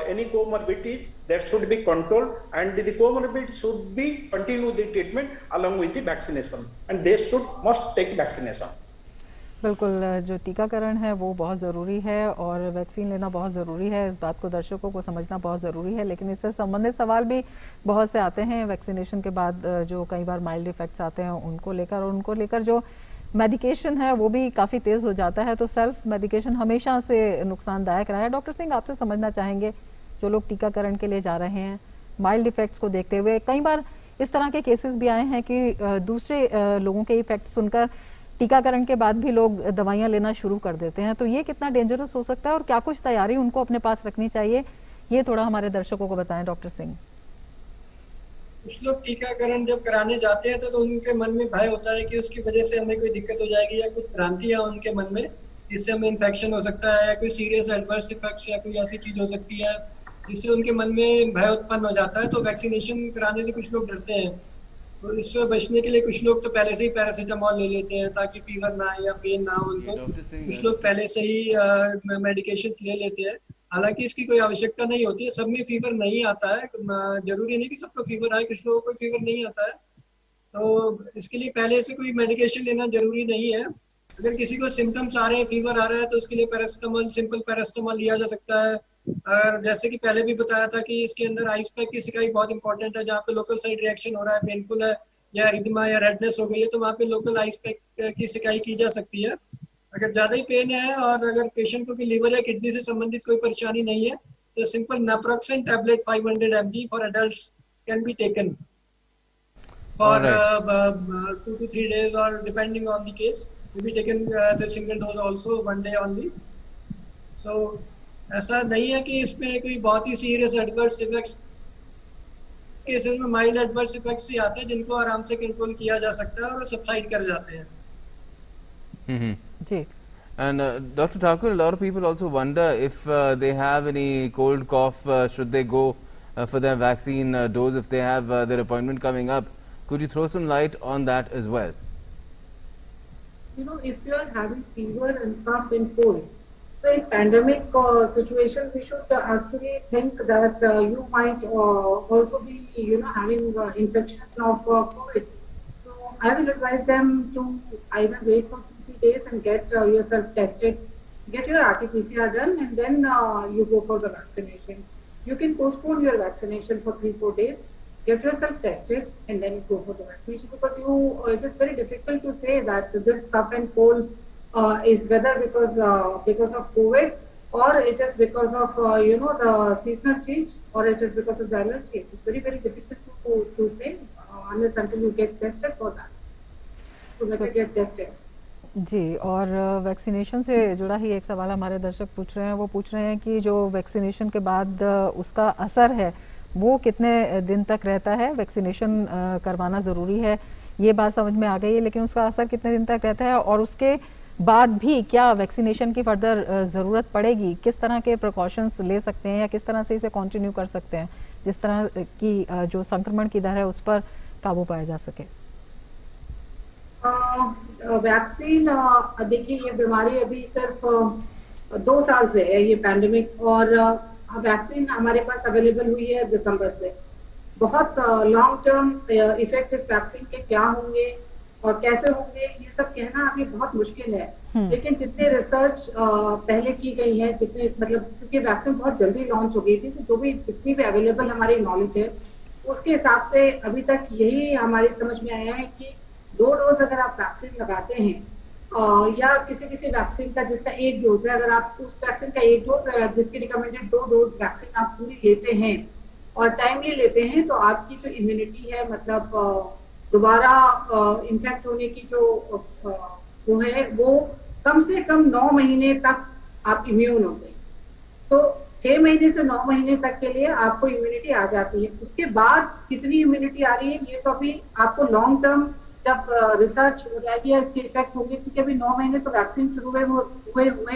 any comorbidity that should be controlled, and the comorbid should be continue the treatment along with the vaccination, and they must take vaccination. बिल्कुल, जो टीकाकरण है वो बहुत ज़रूरी है और vaccine लेना बहुत ज़रूरी है, इस बात को दर्शकों को समझना बहुत ज़रूरी है। लेकिन इससे संबंधित सवाल भी बहुत से आते हैं वैक्सीनेशन के बाद, जो कई बार माइल्ड इफ़ेक्ट्स आते हैं उनको लेकर, और उनको लेकर जो मेडिकेशन है वो भी काफ़ी तेज़ हो जाता है। तो सेल्फ मेडिकेशन हमेशा से नुकसानदायक रहा है। डॉक्टर सिंह, आपसे समझना चाहेंगे, जो लोग टीकाकरण के लिए जा रहे हैं, माइल्ड इफ़ेक्ट्स को देखते हुए, कई बार इस तरह के केसेस भी आए हैं कि दूसरे लोगों के इफ़ेक्ट सुनकर टीकाकरण के बाद भी लोग दवाइयां लेना शुरू कर देते हैं, तो ये कितना डेंजरस हो सकता है और क्या कुछ तैयारी उनको अपने पास रखनी चाहिए, ये थोड़ा हमारे दर्शकों को बताएं डॉक्टर सिंह। कुछ लोग टीकाकरण जब कराने जाते हैं तो उनके मन में भय होता है कि उसकी वजह से हमें कोई दिक्कत हो जाएगी, या कुछ भ्रांतियां उनके मन में, इससे हमें इन्फेक्शन हो सकता है, या कोई सीरियस एडवर्स इफेक्ट्स या कोई ऐसी चीज हो सकती है जिससे उनके मन में भय उत्पन्न हो जाता है। तो वैक्सीनेशन कराने से कुछ लोग डरते हैं, तो इससे बचने के लिए कुछ लोग तो पहले से ही पैरासीटामोल ले लेते हैं ताकि फीवर ना आए या पेन ना हो उनको। कुछ लोग पहले से ही मेडिकेशंस ले लेते हैं, हालांकि इसकी कोई आवश्यकता नहीं होती है। सब में फीवर नहीं आता है, जरूरी नहीं कि सबको फीवर आए, कुछ लोगों को फीवर नहीं आता है, तो इसके लिए पहले से कोई मेडिकेशन लेना जरूरी नहीं है। अगर किसी को सिम्टम्स आ रहे हैं, फीवर आ रहा है, तो उसके लिए पैरासीटामोल, सिंपल पैरासीटामोल लिया जा सकता है। और जैसे कि पहले भी बताया था कि इसके अंदर आइस पैक की सिकाई बहुत इंपॉर्टेंट है। जहाँ पे लोकल साइड रिएक्शन हो रहा है, पेनफुल है या एरिथमा या रेडनेस हो गई है, तो वहाँ पे लोकल आइस पैक की सिकाई की जा सकती है। अगर ज्यादा ही पेन है और अगर पेशेंट को लीवर या किडनी से संबंधित कोई परेशानी नहीं है, तो simple naproxen tablet 500 mg for adults can be taken for 2 to 3 days, और depending on the case will be taken as a single dose also, 1 day only. So ऐसा नहीं है कि इसमें कोई बहुत ही सीरियस एडवर्स इफेक्ट्स, केसेस में mild adverse effects ही आते हैं जिनको आराम से कंट्रोल किया जा सकता है और सबसाइड कर जाते हैं। जी। And Dr. Thakur, a lot of people also wonder if they have any cold cough, should they go for their vaccine dose if they have their appointment coming up. Could you throw some light on that as well? You know, if you are having fever and cough and cold, so in pandemic situation, we should actually think that you might also be, having infection of COVID. So I will advise them to either wait for 2-3 days and get yourself tested, get your RT-PCR done, and then you go for the vaccination. You can postpone your vaccination for 3-4 days. Get yourself tested and then go for the vaccination, because it is very difficult to say that this cough and cold is whether because of COVID, or it is because of the seasonal change, or it is because of the allergy. It's very, very difficult to say unless until you get tested for that. So better get tested. जी, और vaccination से जुड़ा ही एक सवाल हमारे दर्शक पूछ रहे हैं। वो पूछ रहे हैं कि जो वैक्सीनेशन के बाद उसका असर है वो कितने दिन तक रहता है। वैक्सीनेशन करवाना ज़रूरी है, ये बात समझ में आ गई है, लेकिन उसका असर कितने दिन तक रहता है और उसके बाद भी क्या वैक्सीनेशन की फर्दर ज़रूरत पड़ेगी, किस तरह के प्रिकॉशंस ले सकते हैं या किस तरह से इसे कंटिन्यू कर सकते हैं जिस तरह की जो संक्रमण की दर है उस पर काबू पाया जा सके। वैक्सीन, देखिए ये बीमारी अभी सिर्फ 2 साल से है, ये पैंडेमिक, और वैक्सीन हमारे पास अवेलेबल हुई है दिसंबर से। बहुत लॉन्ग टर्म इफेक्ट इस वैक्सीन के क्या होंगे और कैसे होंगे, ये सब कहना अभी बहुत मुश्किल है। लेकिन जितने रिसर्च पहले की गई है, जितने क्योंकि वैक्सीन बहुत जल्दी लॉन्च हो गई थी, तो जितनी भी अवेलेबल हमारी नॉलेज है उसके हिसाब से अभी तक यही हमारी समझ में आया है कि 2 डोज अगर आप वैक्सीन लगाते हैं या किसी वैक्सीन का जिसका 1 डोज है, अगर आप उस वैक्सीन का 1 डोज जिसकी रिकमेंडेड 2 डोज वैक्सीन आप पूरी लेते हैं और टाइमली लेते हैं तो आपकी जो इम्यूनिटी है, मतलब दोबारा इन्फेक्ट होने की जो वो है, वो कम से कम 9 महीने तक आप इम्यून होते हैं। तो 6 महीने से 9 महीने तक के लिए आपको इम्यूनिटी आ जाती है। उसके बाद कितनी इम्यूनिटी आ रही है ये तो अभी आपको लॉन्ग टर्म जब रिसर्च हो जाएगी या इसके इफेक्ट होंगे, क्योंकि अभी 9 महीने तो वैक्सीन शुरू हुए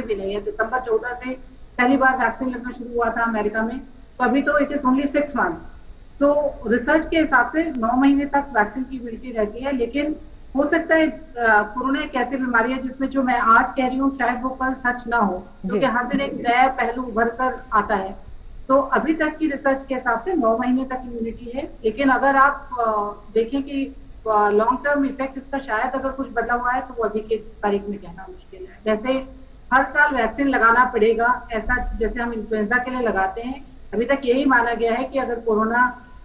भी नहीं है। दिसंबर 14 से पहली बार वैक्सीन लगना शुरू हुआ था अमेरिका में, तो अभी तो it is only 6 months. So research के हिसाब से 9 महीने तक वैक्सीन की इम्यूनिटी रहती है। लेकिन हो सकता है कोरोना एक ऐसी बीमारी है जिसमें जो मैं आज कह रही हूँ शायद वो कल सच ना हो, क्योंकि हर दिन एक नया पहलू उभर कर आता है। तो अभी तक की रिसर्च के हिसाब से 9 महीने तक इम्यूनिटी है। लेकिन अगर आप देखें कि लॉन्ग टर्म इफेक्ट इसका शायद अगर कुछ बदला हुआ है तो वो अभी की तारीख में कहना मुश्किल है। जैसे हर साल वैक्सीन लगाना पड़ेगा, ऐसा जैसे हम इन्फ्लुएंजा के लिए लगाते हैं, अभी तक यही माना गया है कि अगर कोरोना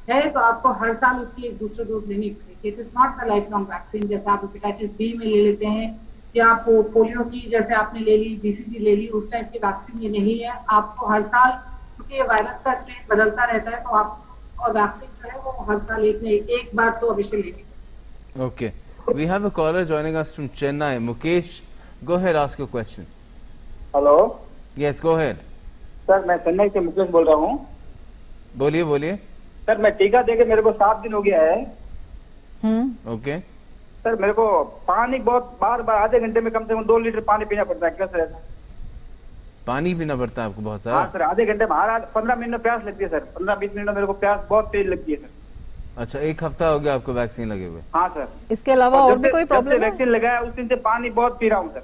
है तो आपको हर साल उसकी एक दूसरी डोज लेनी पड़ेगी। It is not the life long vaccine, जैसे आप हेपेटाइटिस बी में ले लेते हैं या आप पोलियो की जैसे आपने ले ली, बीसीजी ले ली, उस टाइप की वैक्सीन ये नहीं है। आपको हर साल, क्योंकि ये वायरस का स्ट्रेन बदलता रहता है, तो आप और वैक्सीन जो है वो हर साल एक बार तो अवश्य लेनी। Okay, we have a caller joining us from Chennai. Mukesh, go ahead, ask your question. Hello. Yes, go ahead. Sir मैं चेन्नई से मुकेश बोल रहा हूँ। बोलिए बोलिए। सर मैं टीका देके मेरे को 7 दिन हो गया है। ओके। सर मेरे को पानी बहुत बार बार आधे घंटे में कम से कम 2 लीटर पानी पीना पड़ता है। कैसे रहता है? पानी पीना पड़ता है आपको बहुत सारा? हाँ सर, आधे घंटे में 15 मिनट में प्यास लगती है सर। 15-20 मिनट में मेरे को प्यास बहुत तेज लगती है सर। अच्छा, 1 हफ्ता हो गया आपको वैक्सीन लगे हुए? हाँ सर। इसके अलावा और भी कोई प्रॉब्लम है? वैक्सीन लगाया उस दिन से पानी बहुत पी रहा हूँ सर।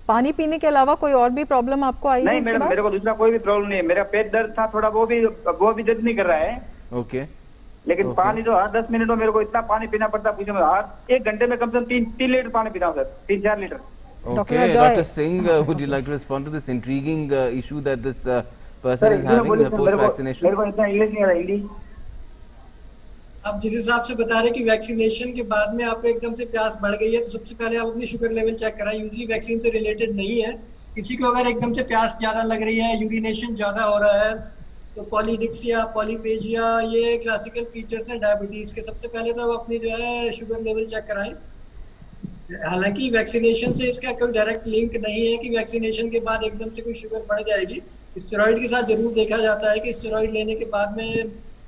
पानी पीने के अलावा कोई और भी प्रॉब्लम आपको आई है? नहीं मैडम, मेरे को दूसरा कोई भी प्रॉब्लम नहीं है। मेरा पेट दर्द था थोड़ा, वो भी दर्द नहीं कर रहा है। ओके। लेकिन पानी तो हर 10 मिनट में मेरे को इतना पानी पीना पड़ता है, पूछो मैं हर 1 घंटे में कम से कम 3 लीटर पानी पीता हूँ sir, 3-4 litre. Okay, Dr. Singh, would you like to respond to this intriguing issue that this person is having post-vaccination? मेरे को इतना इंग्लिश नहीं आ रहा, हिंदी। आप जिस हिसाब से बता रहे कि वैक्सीनेशन के बाद में आपको एकदम से प्यास बढ़ गई है, तो सबसे पहले आप अपनी शुगर लेवल चेक कराएं। यूजली वैक्सीन से रिलेटेड नहीं है। किसी को अगर एकदम से प्यास ज्यादा लग रही है, यूरिनेशन ज्यादा हो रहा है, तो पॉलीडिप्सिया, पॉलीपेजिया, ये क्लासिकल फीचर्स हैं डायबिटीज के। सबसे पहले तो आप अपनी जो है शुगर लेवल चेक कराएं। हालांकि वैक्सीनेशन से इसका कोई डायरेक्ट लिंक नहीं है कि वैक्सीनेशन के बाद एकदम से कोई शुगर बढ़ जाएगी। स्टेरॉइड के साथ जरूर देखा जाता है कि स्टेरॉइड लेने के बाद में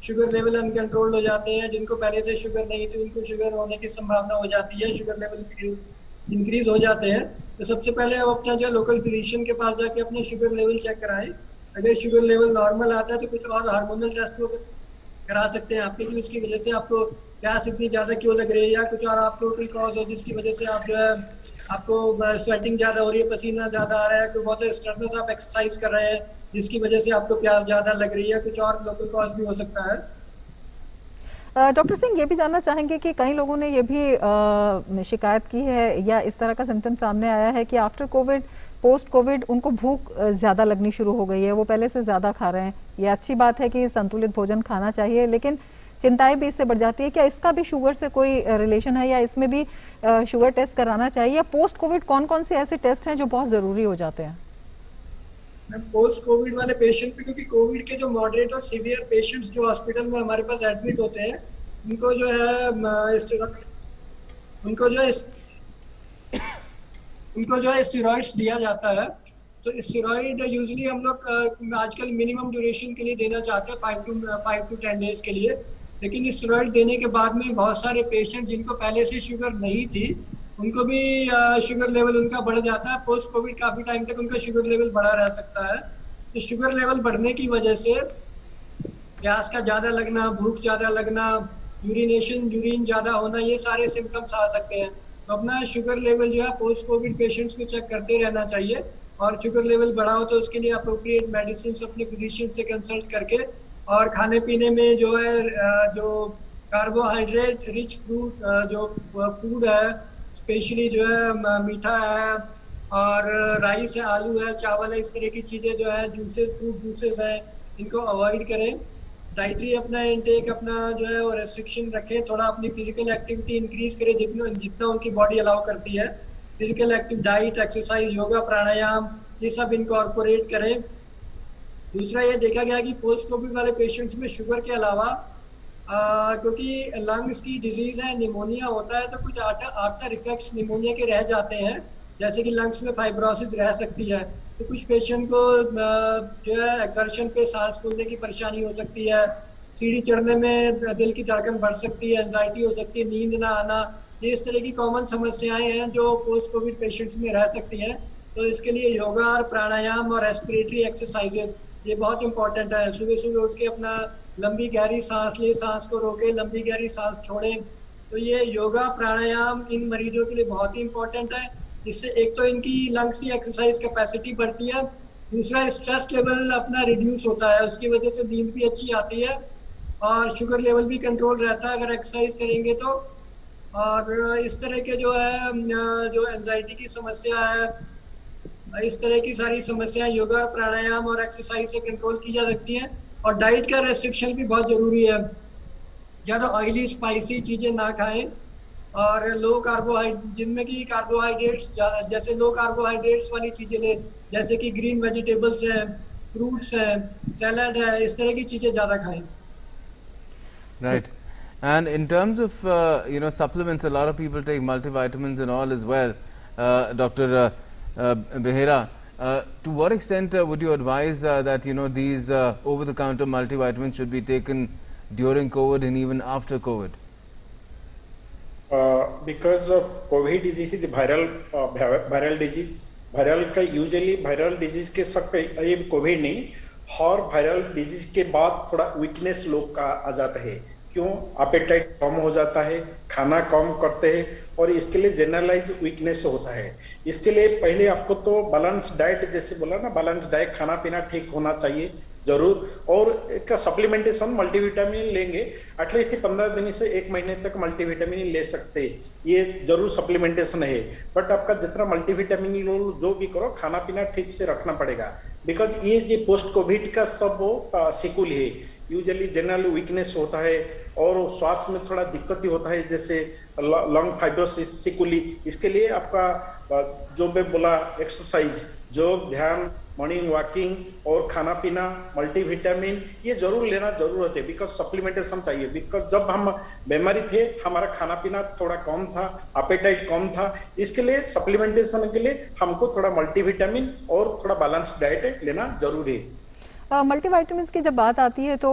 शुगर लेवल अनकंट्रोल्ड हो जाते हैं। जिनको पहले से शुगर नहीं थी उनको शुगर होने की संभावना हो जाती है, शुगर लेवल इंक्रीज हो जाते हैं। तो सबसे पहले आप अपना जो लोकल फिजिशियन के पास जाके अपने शुगर लेवल चेक कराएं। अगर शुगर लेवल नॉर्मल आता है तो कुछ और हार्मोनल टेस्ट करा सकते हैं आपके, कि उसकी वजह से आपको प्यास इतनी ज्यादा क्यों लग रही है, या कुछ और आपको कोई कॉज हो जिसकी वजह से आप जो है आपको स्वेटिंग ज्यादा हो रही है, पसीना ज्यादा आ रहा है, कोई बहुत स्ट्रेस आप एक्सरसाइज कर रहे हैं जिसकी वजह से आपको प्यास ज्यादा लग रही है, कुछ और लोकल कॉज भी हो सकता है। डॉक्टर सिंह, ये भी जानना चाहेंगे कि कई लोगों ने ये भी शिकायत की है या इस तरह का सिम्टम सामने आया है कि आफ्टर कोविड, पोस्ट कोविड उनको भूख ज़्यादा लगनी शुरू हो गई है, वो पहले से ज़्यादा खा रहे हैं। ये अच्छी बात है कि संतुलित भोजन खाना चाहिए, लेकिन चिंताएं भी इससे बढ़ जाती है। क्या इसका भी शुगर से कोई रिलेशन है, या इसमें भी शुगर टेस्ट कराना चाहिए? या पोस्ट कोविड कौन कौन से ऐसे टेस्ट हैं जो बहुत ज़रूरी हो जाते हैं? पोस्ट कोविड वाले पेशेंट पे, क्योंकि कोविड के जो मॉडरेट और सीवियर पेशेंट्स जो हॉस्पिटल में हमारे पास एडमिट होते हैं, उनको जो है स्टेरॉइड्स दिया जाता है। तो स्टेरॉइड यूजुअली हम लोग आजकल मिनिमम ड्यूरेशन के लिए देना चाहते हैं, 5 to 10 डेज के लिए। लेकिन स्टेरॉइड देने के बाद में बहुत सारे पेशेंट जिनको पहले से शुगर नहीं थी उनको भी शुगर लेवल उनका बढ़ जाता है। पोस्ट कोविड काफी टाइम तक उनका शुगर लेवल बढ़ा रह सकता है। तो शुगर लेवल बढ़ने की वजह से प्यास का ज्यादा लगना, भूख ज्यादा लगना, यूरिन ज्यादा होना, ये सारे सिम्टम्स आ सकते हैं। तो अपना शुगर लेवल जो है पोस्ट कोविड पेशेंट्स को चेक करते रहना चाहिए। और शुगर लेवल बढ़ा हो तो उसके लिए अप्रोप्रिएट मेडिसिन अपने फिजिशियन से कंसल्ट करके, और खाने पीने में जो है जो कार्बोहाइड्रेट रिच फ्रूट जो फूड है, स्पेशली जो है मीठा है और राइस है, आलू है, चावल है, इस तरह की चीजें जो है, जूसेस, फ्रूट जूसेस हैं, इनको अवॉइड करें। डाइटरी अपना इनटेक अपना जो है वो रेस्ट्रिक्शन रखें। थोड़ा अपनी फिजिकल एक्टिविटी इंक्रीज करें जितना उनकी बॉडी अलाउ करती है। Physical active diet, exercise, yoga, pranayama, ये सब इनकॉर्पोरेट करें। दूसरा ये देखा गया कि पोस्ट कोविड वाले पेशेंट्स में शुगर के अलावा क्योंकि लंग्स की डिजीज है, निमोनिया होता है, तो कुछ आफ्टर इफेक्ट्स निमोनिया के रह जाते हैं, जैसे कि लंग्स में फाइब्रोसिस रह सकती है। तो कुछ पेशेंट को जो है एक्सर्शन पे सांस फूलने की परेशानी हो सकती है, सीढ़ी चढ़ने में दिल की धड़कन बढ़ सकती है, एंजाइटी हो सकती है, नींद ना आना, ये इस तरह की कॉमन समस्याएं हैं जो पोस्ट कोविड पेशेंट्स में रह सकती हैं। तो इसके लिए योगा और प्राणायाम और रेस्पिरेटरी एक्सरसाइजेस ये बहुत इंपॉर्टेंट है। सुबह सुबह उठ के अपना लंबी गहरी सांस ले, सांस को रोके, लंबी गहरी सांस छोड़े। तो ये योगा प्राणायाम इन मरीजों के लिए बहुत ही इंपॉर्टेंट है। इससे एक तो इनकी लंग्स की एक्सरसाइज कैपेसिटी बढ़ती है, दूसरा स्ट्रेस लेवल अपना रिड्यूस होता है, उसकी वजह से नींद भी अच्छी आती है और शुगर लेवल भी कंट्रोल रहता है अगर एक्सरसाइज करेंगे तो। और इस तरह के जो है जो एंजाइटी की समस्या है, इस तरह की सारी समस्याएं योगा प्राणायाम और एक्सरसाइज से कंट्रोल की जा सकती हैं। और डाइट का रेस्ट्रिक्शन भी बहुत जरूरी है, ज़्यादा ऑयली स्पाइसी चीज़ें ना खाएं और लो कार्बोहाइड्रेट, जिनमें कि कार्बोहाइड्रेट्स जैसे लो कार्बोहाइड्रेट्स वाली चीज़ें लें, जैसे कि ग्रीन वेजिटेबल्स हैं, फ्रूट्स हैं, सैलड है, इस तरह की चीज़ें ज़्यादा खाएं। Right. And in terms of supplements, a lot of people take multivitamins and all as well. Dr. Behera, to what extent would you advise that these over-the-counter multivitamins should be taken during COVID and even after COVID? Because COVID disease is the viral disease. Viral का usually viral disease के सब पे ये COVID नहीं, और viral disease के बाद थोड़ा वीकनेस लोग का आ जाता है। क्यों? एपेटाइट कम हो जाता है, खाना कम करते हैं और इसके लिए जनरलाइज वीकनेस होता है। इसके लिए पहले आपको तो बैलेंस डाइट, जैसे बोला ना, बैलेंस डाइट, खाना पीना ठीक होना चाहिए जरूर, और एक सप्लीमेंटेशन मल्टीविटामिन लेंगे, एटलीस्ट 15 दिन से 1 महीने तक मल्टीविटामिन ले सकते, ये जरूर सप्लीमेंटेशन है। बट आपका जितना मल्टीविटामिन लो, जो भी करो, खाना पीना ठीक से रखना पड़ेगा, बिकॉज ये जो पोस्ट कोविड का सब वो सिकुल है, यूजुअली जनरल वीकनेस होता है और श्वास में थोड़ा दिक्कत ही होता है, जैसे लंग फाइब्रोसिस, सिकुली। इसके लिए आपका जो मैं बोला एक्सरसाइज, जो ध्यान, मॉर्निंग वॉकिंग और खाना पीना, मल्टीविटामिन, ये जरूर लेना जरूरत है, बिकॉज सप्लीमेंटेशन चाहिए। बिकॉज जब हम बीमारी थे, हमारा खाना पीना थोड़ा कम था, एपेटाइट कम था, इसके लिए सप्लीमेंटेशन के लिए हमको थोड़ा मल्टीविटामिन और थोड़ा बैलेंस डाइट लेना जरूरी है। मल्टीविटामिन्स की जब बात आती है तो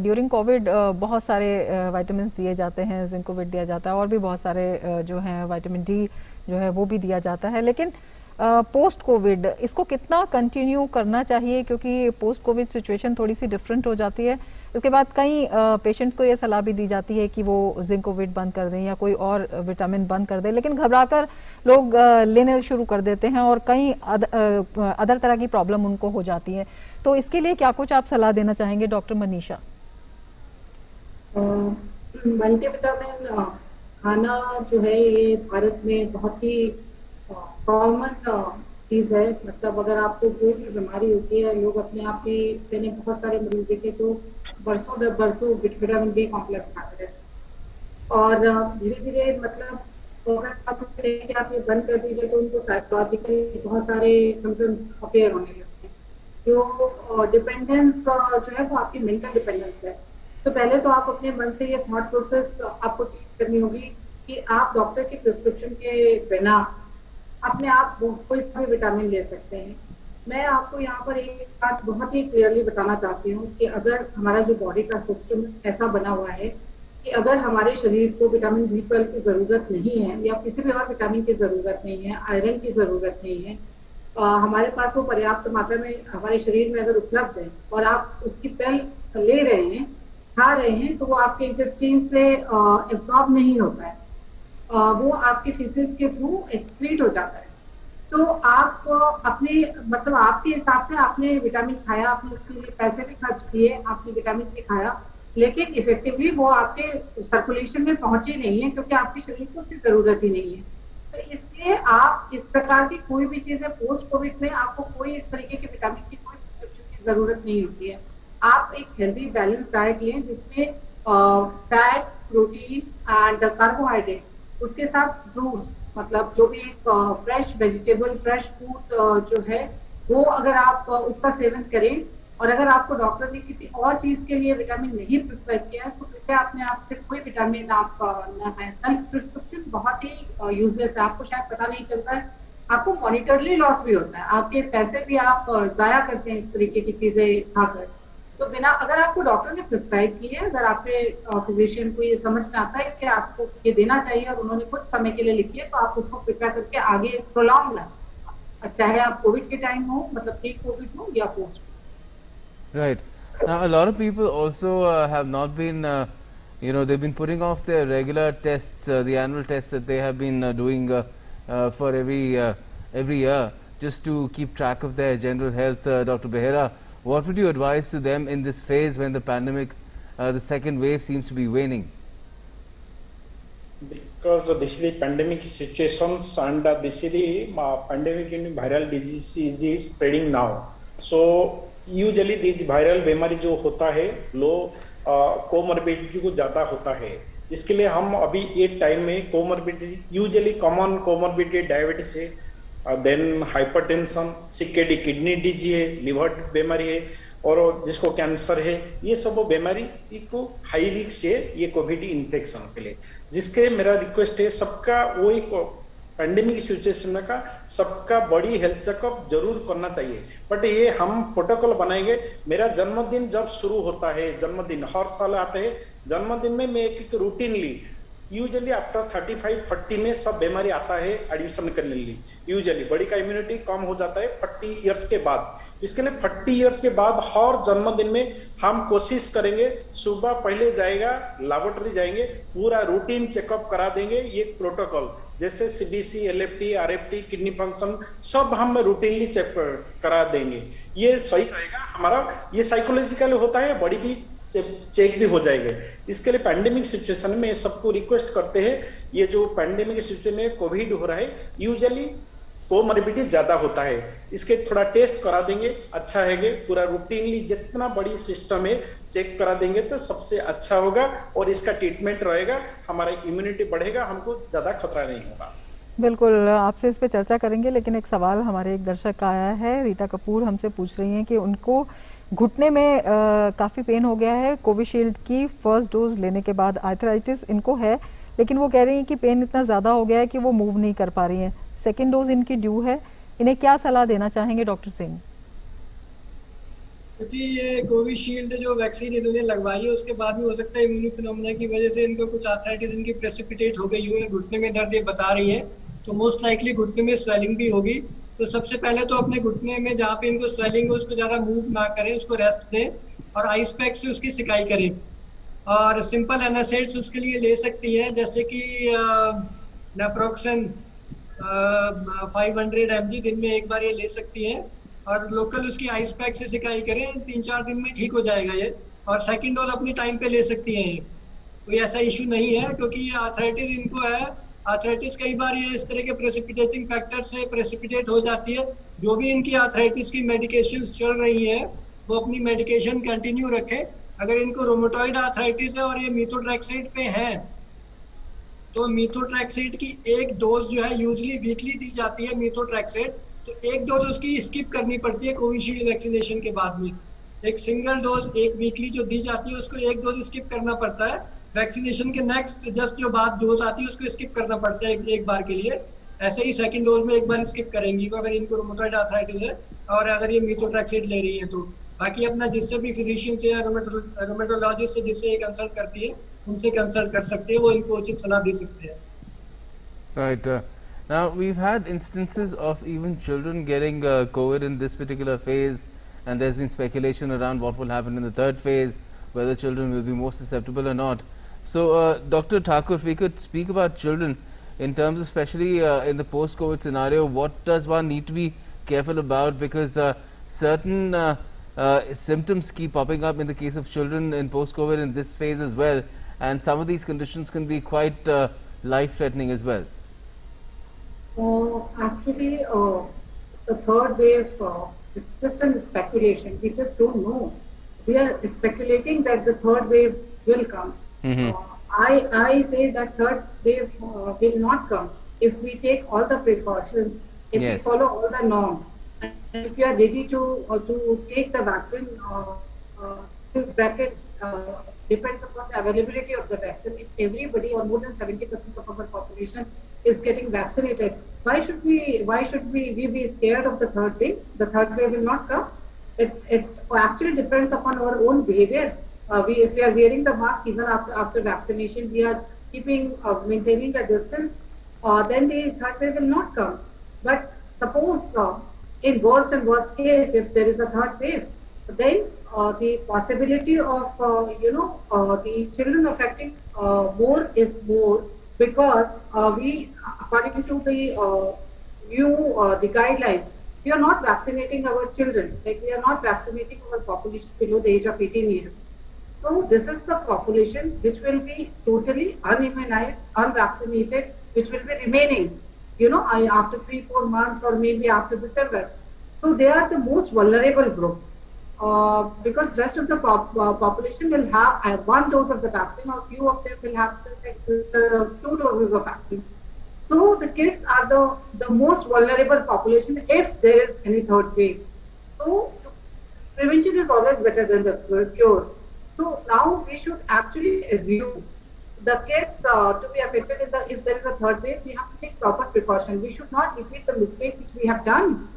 ड्यूरिंग कोविड बहुत सारे विटामिन्स दिए जाते हैं, जिंकोविट दिया जाता है और भी बहुत सारे जो हैं विटामिन डी जो है वो भी दिया जाता है, लेकिन पोस्ट कोविड इसको कितना कंटिन्यू करना चाहिए, क्योंकि पोस्ट कोविड सिचुएशन थोड़ी सी डिफरेंट हो जाती है। इसके बाद कई पेशेंट्स को ये सलाह भी दी जाती है कि वो जिंकोविट बंद कर दें या कोई और विटामिन बंद कर दें, लेकिन घबराकर लोग लेने शुरू कर देते हैं और कई अदर तरह की प्रॉब्लम उनको हो जाती है। तो इसके लिए क्या कुछ आप सलाह देना चाहेंगे डॉक्टर मनीषा? मल्टीविटामिन खाना जो है ये भारत में बहुत ही कॉमन चीज है। मतलब अगर आपको कोई भी बीमारी होती है, लोग अपने आप ही, मैंने बहुत सारे मरीज देखे तो बरसों विटामिन बी कॉम्प्लेक्स खाते हैं और धीरे धीरे मतलब अगर आप ये बंद कर दीजिए तो उनको साइकोलॉजिकली बहुत सारे सिम्टम्स अपेयर होने लगते हैं। जो डिपेंडेंस जो है वो आपकी मेंटल डिपेंडेंस है। तो पहले तो आप अपने मन से ये थॉट प्रोसेस आपको चेंज करनी होगी कि आप डॉक्टर के प्रिस्क्रिप्शन के बिना अपने आप कोई सा भी विटामिन ले सकते हैं। मैं आपको यहाँ पर एक बात बहुत ही क्लियरली बताना चाहती हूँ कि अगर हमारा जो बॉडी का सिस्टम ऐसा बना हुआ है कि अगर हमारे शरीर को विटामिन B12 की जरूरत नहीं है या किसी भी और विटामिन की जरूरत नहीं है, आयरन की जरूरत नहीं है, हमारे पास वो पर्याप्त मात्रा में हमारे शरीर में अगर उपलब्ध है और आप उसकी पिल ले रहे हैं, खा रहे हैं, तो वो आपके इंटेस्टाइन से एब्जॉर्ब नहीं होता है, वो आपके फीसेस के थ्रू एक्सक्रीट हो जाता है। तो आप अपने मतलब आपके हिसाब से आपने विटामिन खाया, आपने उसके लिए पैसे भी खर्च किए, आपने विटामिन भी खाया, लेकिन इफेक्टिवली वो आपके सर्कुलेशन में पहुंचे नहीं है क्योंकि आपके शरीर को उसकी जरूरत ही नहीं है। तो इसलिए आप इस प्रकार की कोई भी चीज है, पोस्ट कोविड में आपको कोई इस तरीके के विटामिन की कोई प्रिस्क्रिप्शन की जरूरत नहीं होती है। आप एक हेल्दी बैलेंस डाइट लें जिसमें फैट, प्रोटीन एंड कार्बोहाइड्रेट, उसके साथ फ्रूट्स, मतलब जो भी एक फ्रेश वेजिटेबल, फ्रेश फूड जो है वो अगर आप उसका सेवन करें और अगर आपको डॉक्टर ने किसी और चीज के लिए विटामिन नहीं प्रिस्क्राइब किया है तो कृपया अपने आप से कोई विटामिन आप न खाएं। सेल्फ प्रिस्क्रिप्शन बहुत ही यूजलेस है, आपको शायद पता नहीं चलता है, आपको मॉनिटरली लॉस भी होता है, आपके पैसे भी आप जाया करते हैं इस तरीके की चीजें खाकर। तो बिना, अगर आपको डॉक्टर ने प्रिस्क्राइब की है, अगर आपके फिजिशियन को ये समझ में आता है कि आपको ये देना चाहिए और उन्होंने कुछ समय के लिए लिखी है, तो आप उसको कृपया करके आगे प्रोलॉन्ग ना, चाहे आप कोविड के टाइम हो, मतलब प्री कोविड हो या post. Right. Now, a lot of people also have not been, they've been putting off their regular tests, the annual tests that they have been doing for every year, just to keep track of their general health. Dr. Behera, what would you advise to them in this phase when the pandemic, the second wave, seems to be waning? Because this is the pandemic situations and this is the pandemic in viral disease is spreading now. So usually this viral बीमारी जो होता है लो comorbidity को ज़्यादा होता है। इसके लिए हम अभी ये टाइम में comorbidity usually common comorbidity diabetes है, then hypertension, CKD kidney disease है, लिवर बीमारी है और जिसको कैंसर है, ये सब बीमारी को हाई रिस्क है ये कोविड इन्फेक्शन के लिए। जिसके मेरा रिक्वेस्ट है सबका वो एक पैंडेमिक सिचुएशन का सबका बॉडी हेल्थ चेकअप जरूर करना चाहिए। बट ये हम प्रोटोकॉल बनाएंगे। मेरा जन्मदिन जब शुरू होता है, जन्मदिन हर साल आते हैं, जन्मदिन में मैं एक रूटीनली यूजुअली आफ्टर 35-40 में सब बीमारी आता है एडमिशन करने लिए। यूजुअली बॉडी का इम्यूनिटी कम हो जाता है 40 इयर्स के बाद। इसके लिए 40 इयर्स के बाद हर जन्मदिन में हम कोशिश करेंगे, सुबह पहले जाएगा लैबोरेटरी जाएंगे, पूरा रूटीन चेकअप करा देंगे। ये प्रोटोकॉल जैसे CBC, LFT, RFT, kidney function सब हम रूटीनली चेक करा देंगे। ये सही रहेगा हमारा, ये साइकोलॉजिकल होता है, बॉडी भी चेक भी हो जाएगा। इसके लिए पैंडेमिक सिचुएशन में सबको रिक्वेस्ट करते हैं, ये जो पैंडेमिक सिचुएशन में कोविड हो रहा है यूजुअली कोमॉर्बिडिटी ज्यादा होता है, इसके थोड़ा टेस्ट करा देंगे, अच्छा है, पूरा रूटीनली जितना बड़ी सिस्टम है चेक करा देंगे तो सबसे अच्छा होगा और इसका ट्रीटमेंट रहेगा, हमारा इम्यूनिटी बढ़ेगा, हमको ज्यादा खतरा नहीं होगा। बिल्कुल, आपसे इस पे चर्चा करेंगे, लेकिन एक सवाल हमारे एक दर्शक का आया है। रीता कपूर हमसे पूछ रही हैं कि उनको घुटने में काफ़ी पेन हो गया है, कोविशील्ड की फर्स्ट डोज लेने के बाद आर्थराइटिस इनको है, लेकिन वो कह रही हैं कि पेन इतना ज़्यादा हो गया है कि वो मूव नहीं कर पा रही हैं। सेकेंड डोज इनकी ड्यू है, इन्हें क्या सलाह देना चाहेंगे डॉक्टर सिंह? क्योंकि ये कोविशील्ड जो वैक्सीन इन्होंने लगवाई है उसके बाद में हो सकता है इम्यूनो फिनोमेना की वजह से इनको कुछ आर्थराइटिस इनकी प्रेसिपिटेट हो गई है, घुटने में दर्द ये बता रही है, तो मोस्ट लाइकली घुटने में स्वेलिंग भी होगी। तो सबसे पहले तो अपने घुटने में जहाँ पे इनको स्वेलिंग है उसको ज़्यादा मूव ना करें, उसको रेस्ट दें और आइस पैक से उसकी सिकाई करें। और सिंपल एनासिड्स उसके लिए ले सकती हैं, जैसे कि नेप्रोक्सन 500 mg दिन में एक बार ये ले सकती हैं और लोकल उसकी आइस पैक से सिकाई करें, 3-4 दिन में ठीक हो जाएगा ये। और सेकंड डोज अपनी टाइम पे ले सकती हैं, कोई ऐसा इशू नहीं है, क्योंकि ये आर्थराइटिस इनको है। आर्थराइटिस कई बार ये इस तरह के प्रेसिपिटेटिंग फैक्टर से प्रेसिपिटेट हो जाती है। जो भी इनकी आर्थराइटिस की मेडिकेशंस चल रही है वो अपनी मेडिकेशन कंटिन्यू रखें। अगर इनको रोमेटॉइड आर्थराइटिस है और ये मीथोट्रेक्सेट पे है तो मीथोट्रेक्सेट की एक डोज जो है यूजुअली वीकली दी जाती है मीथोट्रेक्सेट, तो एक डोज उसकी स्किप करनी पड़ती है कोविशील्ड वैक्सीनेशन के बाद में। एक सिंगल डोज एक वीकली जो दी जाती है उसको एक डोज स्किप करना पड़ता है। वैक्सीनेशन के नेक्स्ट जस्ट जो बाद डोज आती है उसको स्किप करना पड़ता है एक बार के लिए। ऐसे ही सेकंड डोज में एक बार स्किप करेंगी अगर इनको रोमेटॉइड आर्थराइटिस है और अगर ये मीथोट्रेक्सेट ले रही है तो। बाकी अपना जिससे भी फिजिशियन से या रोमेटोलॉजिस्ट से जिससे कंसल्ट करती है उनसे कंसल्ट कर सकते हैं, वो इनको उचित सलाह दे सकते हैं। Right. Now we've had instances of even children getting COVID in this particular phase, and there's been speculation around what will happen in the third phase, whether children will be more susceptible or not. So, Dr. Thakur, if we could speak about children in terms of especially in the post-COVID scenario, what does one need to be careful about, because certain symptoms keep popping up in the case of children in post-COVID in this phase as well, and some of these conditions can be quite life-threatening as well. Actually, the third wave, it's just a speculation. We just don't know. We are speculating that the third wave will come. I say that third wave will not come if we take all the precautions, if we follow all the norms. And if you are ready to take the vaccine, this bracket depends upon the availability of the vaccine. If everybody or more than 70% of our population is getting vaccinated, why should we be scared of the third wave? The third wave will not come. It actually depends upon our own behavior. If we are wearing the mask even after vaccination, we are maintaining a distance, then the third wave will not come. But suppose in worst and worst case, if there is a third wave, then the possibility of the children affecting more is more, because we, according to the the guidelines, we are not vaccinating our children. Like, we are not vaccinating our population below the age of 18 years. So this is the population which will be totally unimmunized, unvaccinated, which will be remaining, after 3-4 months or maybe after December. So they are the most vulnerable group, because rest of the population will have one dose of the vaccine, or few of them will have the 2 doses of vaccine. So the kids are the most vulnerable population if there is any third wave. So prevention is always better than the cure. So now we should actually assume the kids to be affected if there is a third wave, we have to take proper precaution. We should not repeat the mistake which we have done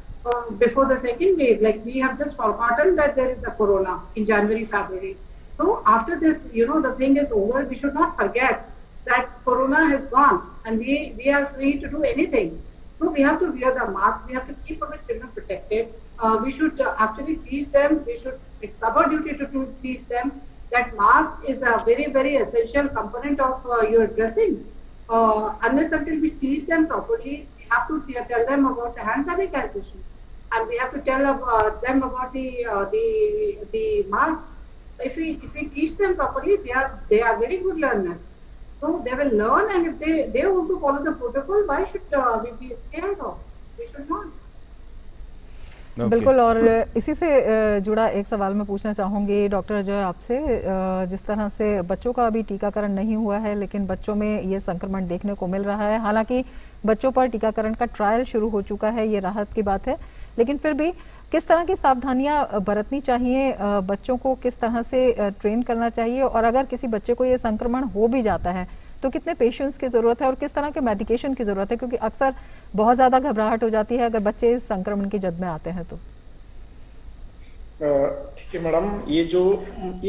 before the second wave. Like, we have just forgotten that there is a corona in January, February. So after this, the thing is over, we should not forget that corona has gone and we are free to do anything. So we have to wear the mask. We have to keep our children protected. We should actually teach them. It's our duty to teach them that mask is a very, very essential component of your dressing. Unless until we teach them properly, we have to tell them about the hand sanitization, and we have to tell them about the mask. If we teach them properly, they are very good learners. So they will learn, and if they also follow the protocol, why should we be scared of? We should not. बिल्कुल। और इसी से जुड़ा एक सवाल मैं पूछना चाहूँगी डॉक्टर अजय आपसे, जिस तरह से बच्चों का अभी टीकाकरण नहीं हुआ है, लेकिन बच्चों में ये संक्रमण देखने को मिल रहा है। हालांकि बच्चों पर टीकाकरण का ट्रायल शुरू हो चुका है, ये राहत की बात है, लेकिन फिर भी किस तरह की सावधानियां बरतनी चाहिए, बच्चों को किस तरह से ट्रेन करना चाहिए, और अगर किसी बच्चे को ये संक्रमण हो भी जाता है तो कितने पेशेंस की जरूरत है और किस तरह के मेडिकेशन की जरूरत है, क्योंकि अक्सर बहुत ज्यादा घबराहट हो जाती है अगर बच्चे इस संक्रमण की जद में आते हैं तो। ठीक है मैडम, ये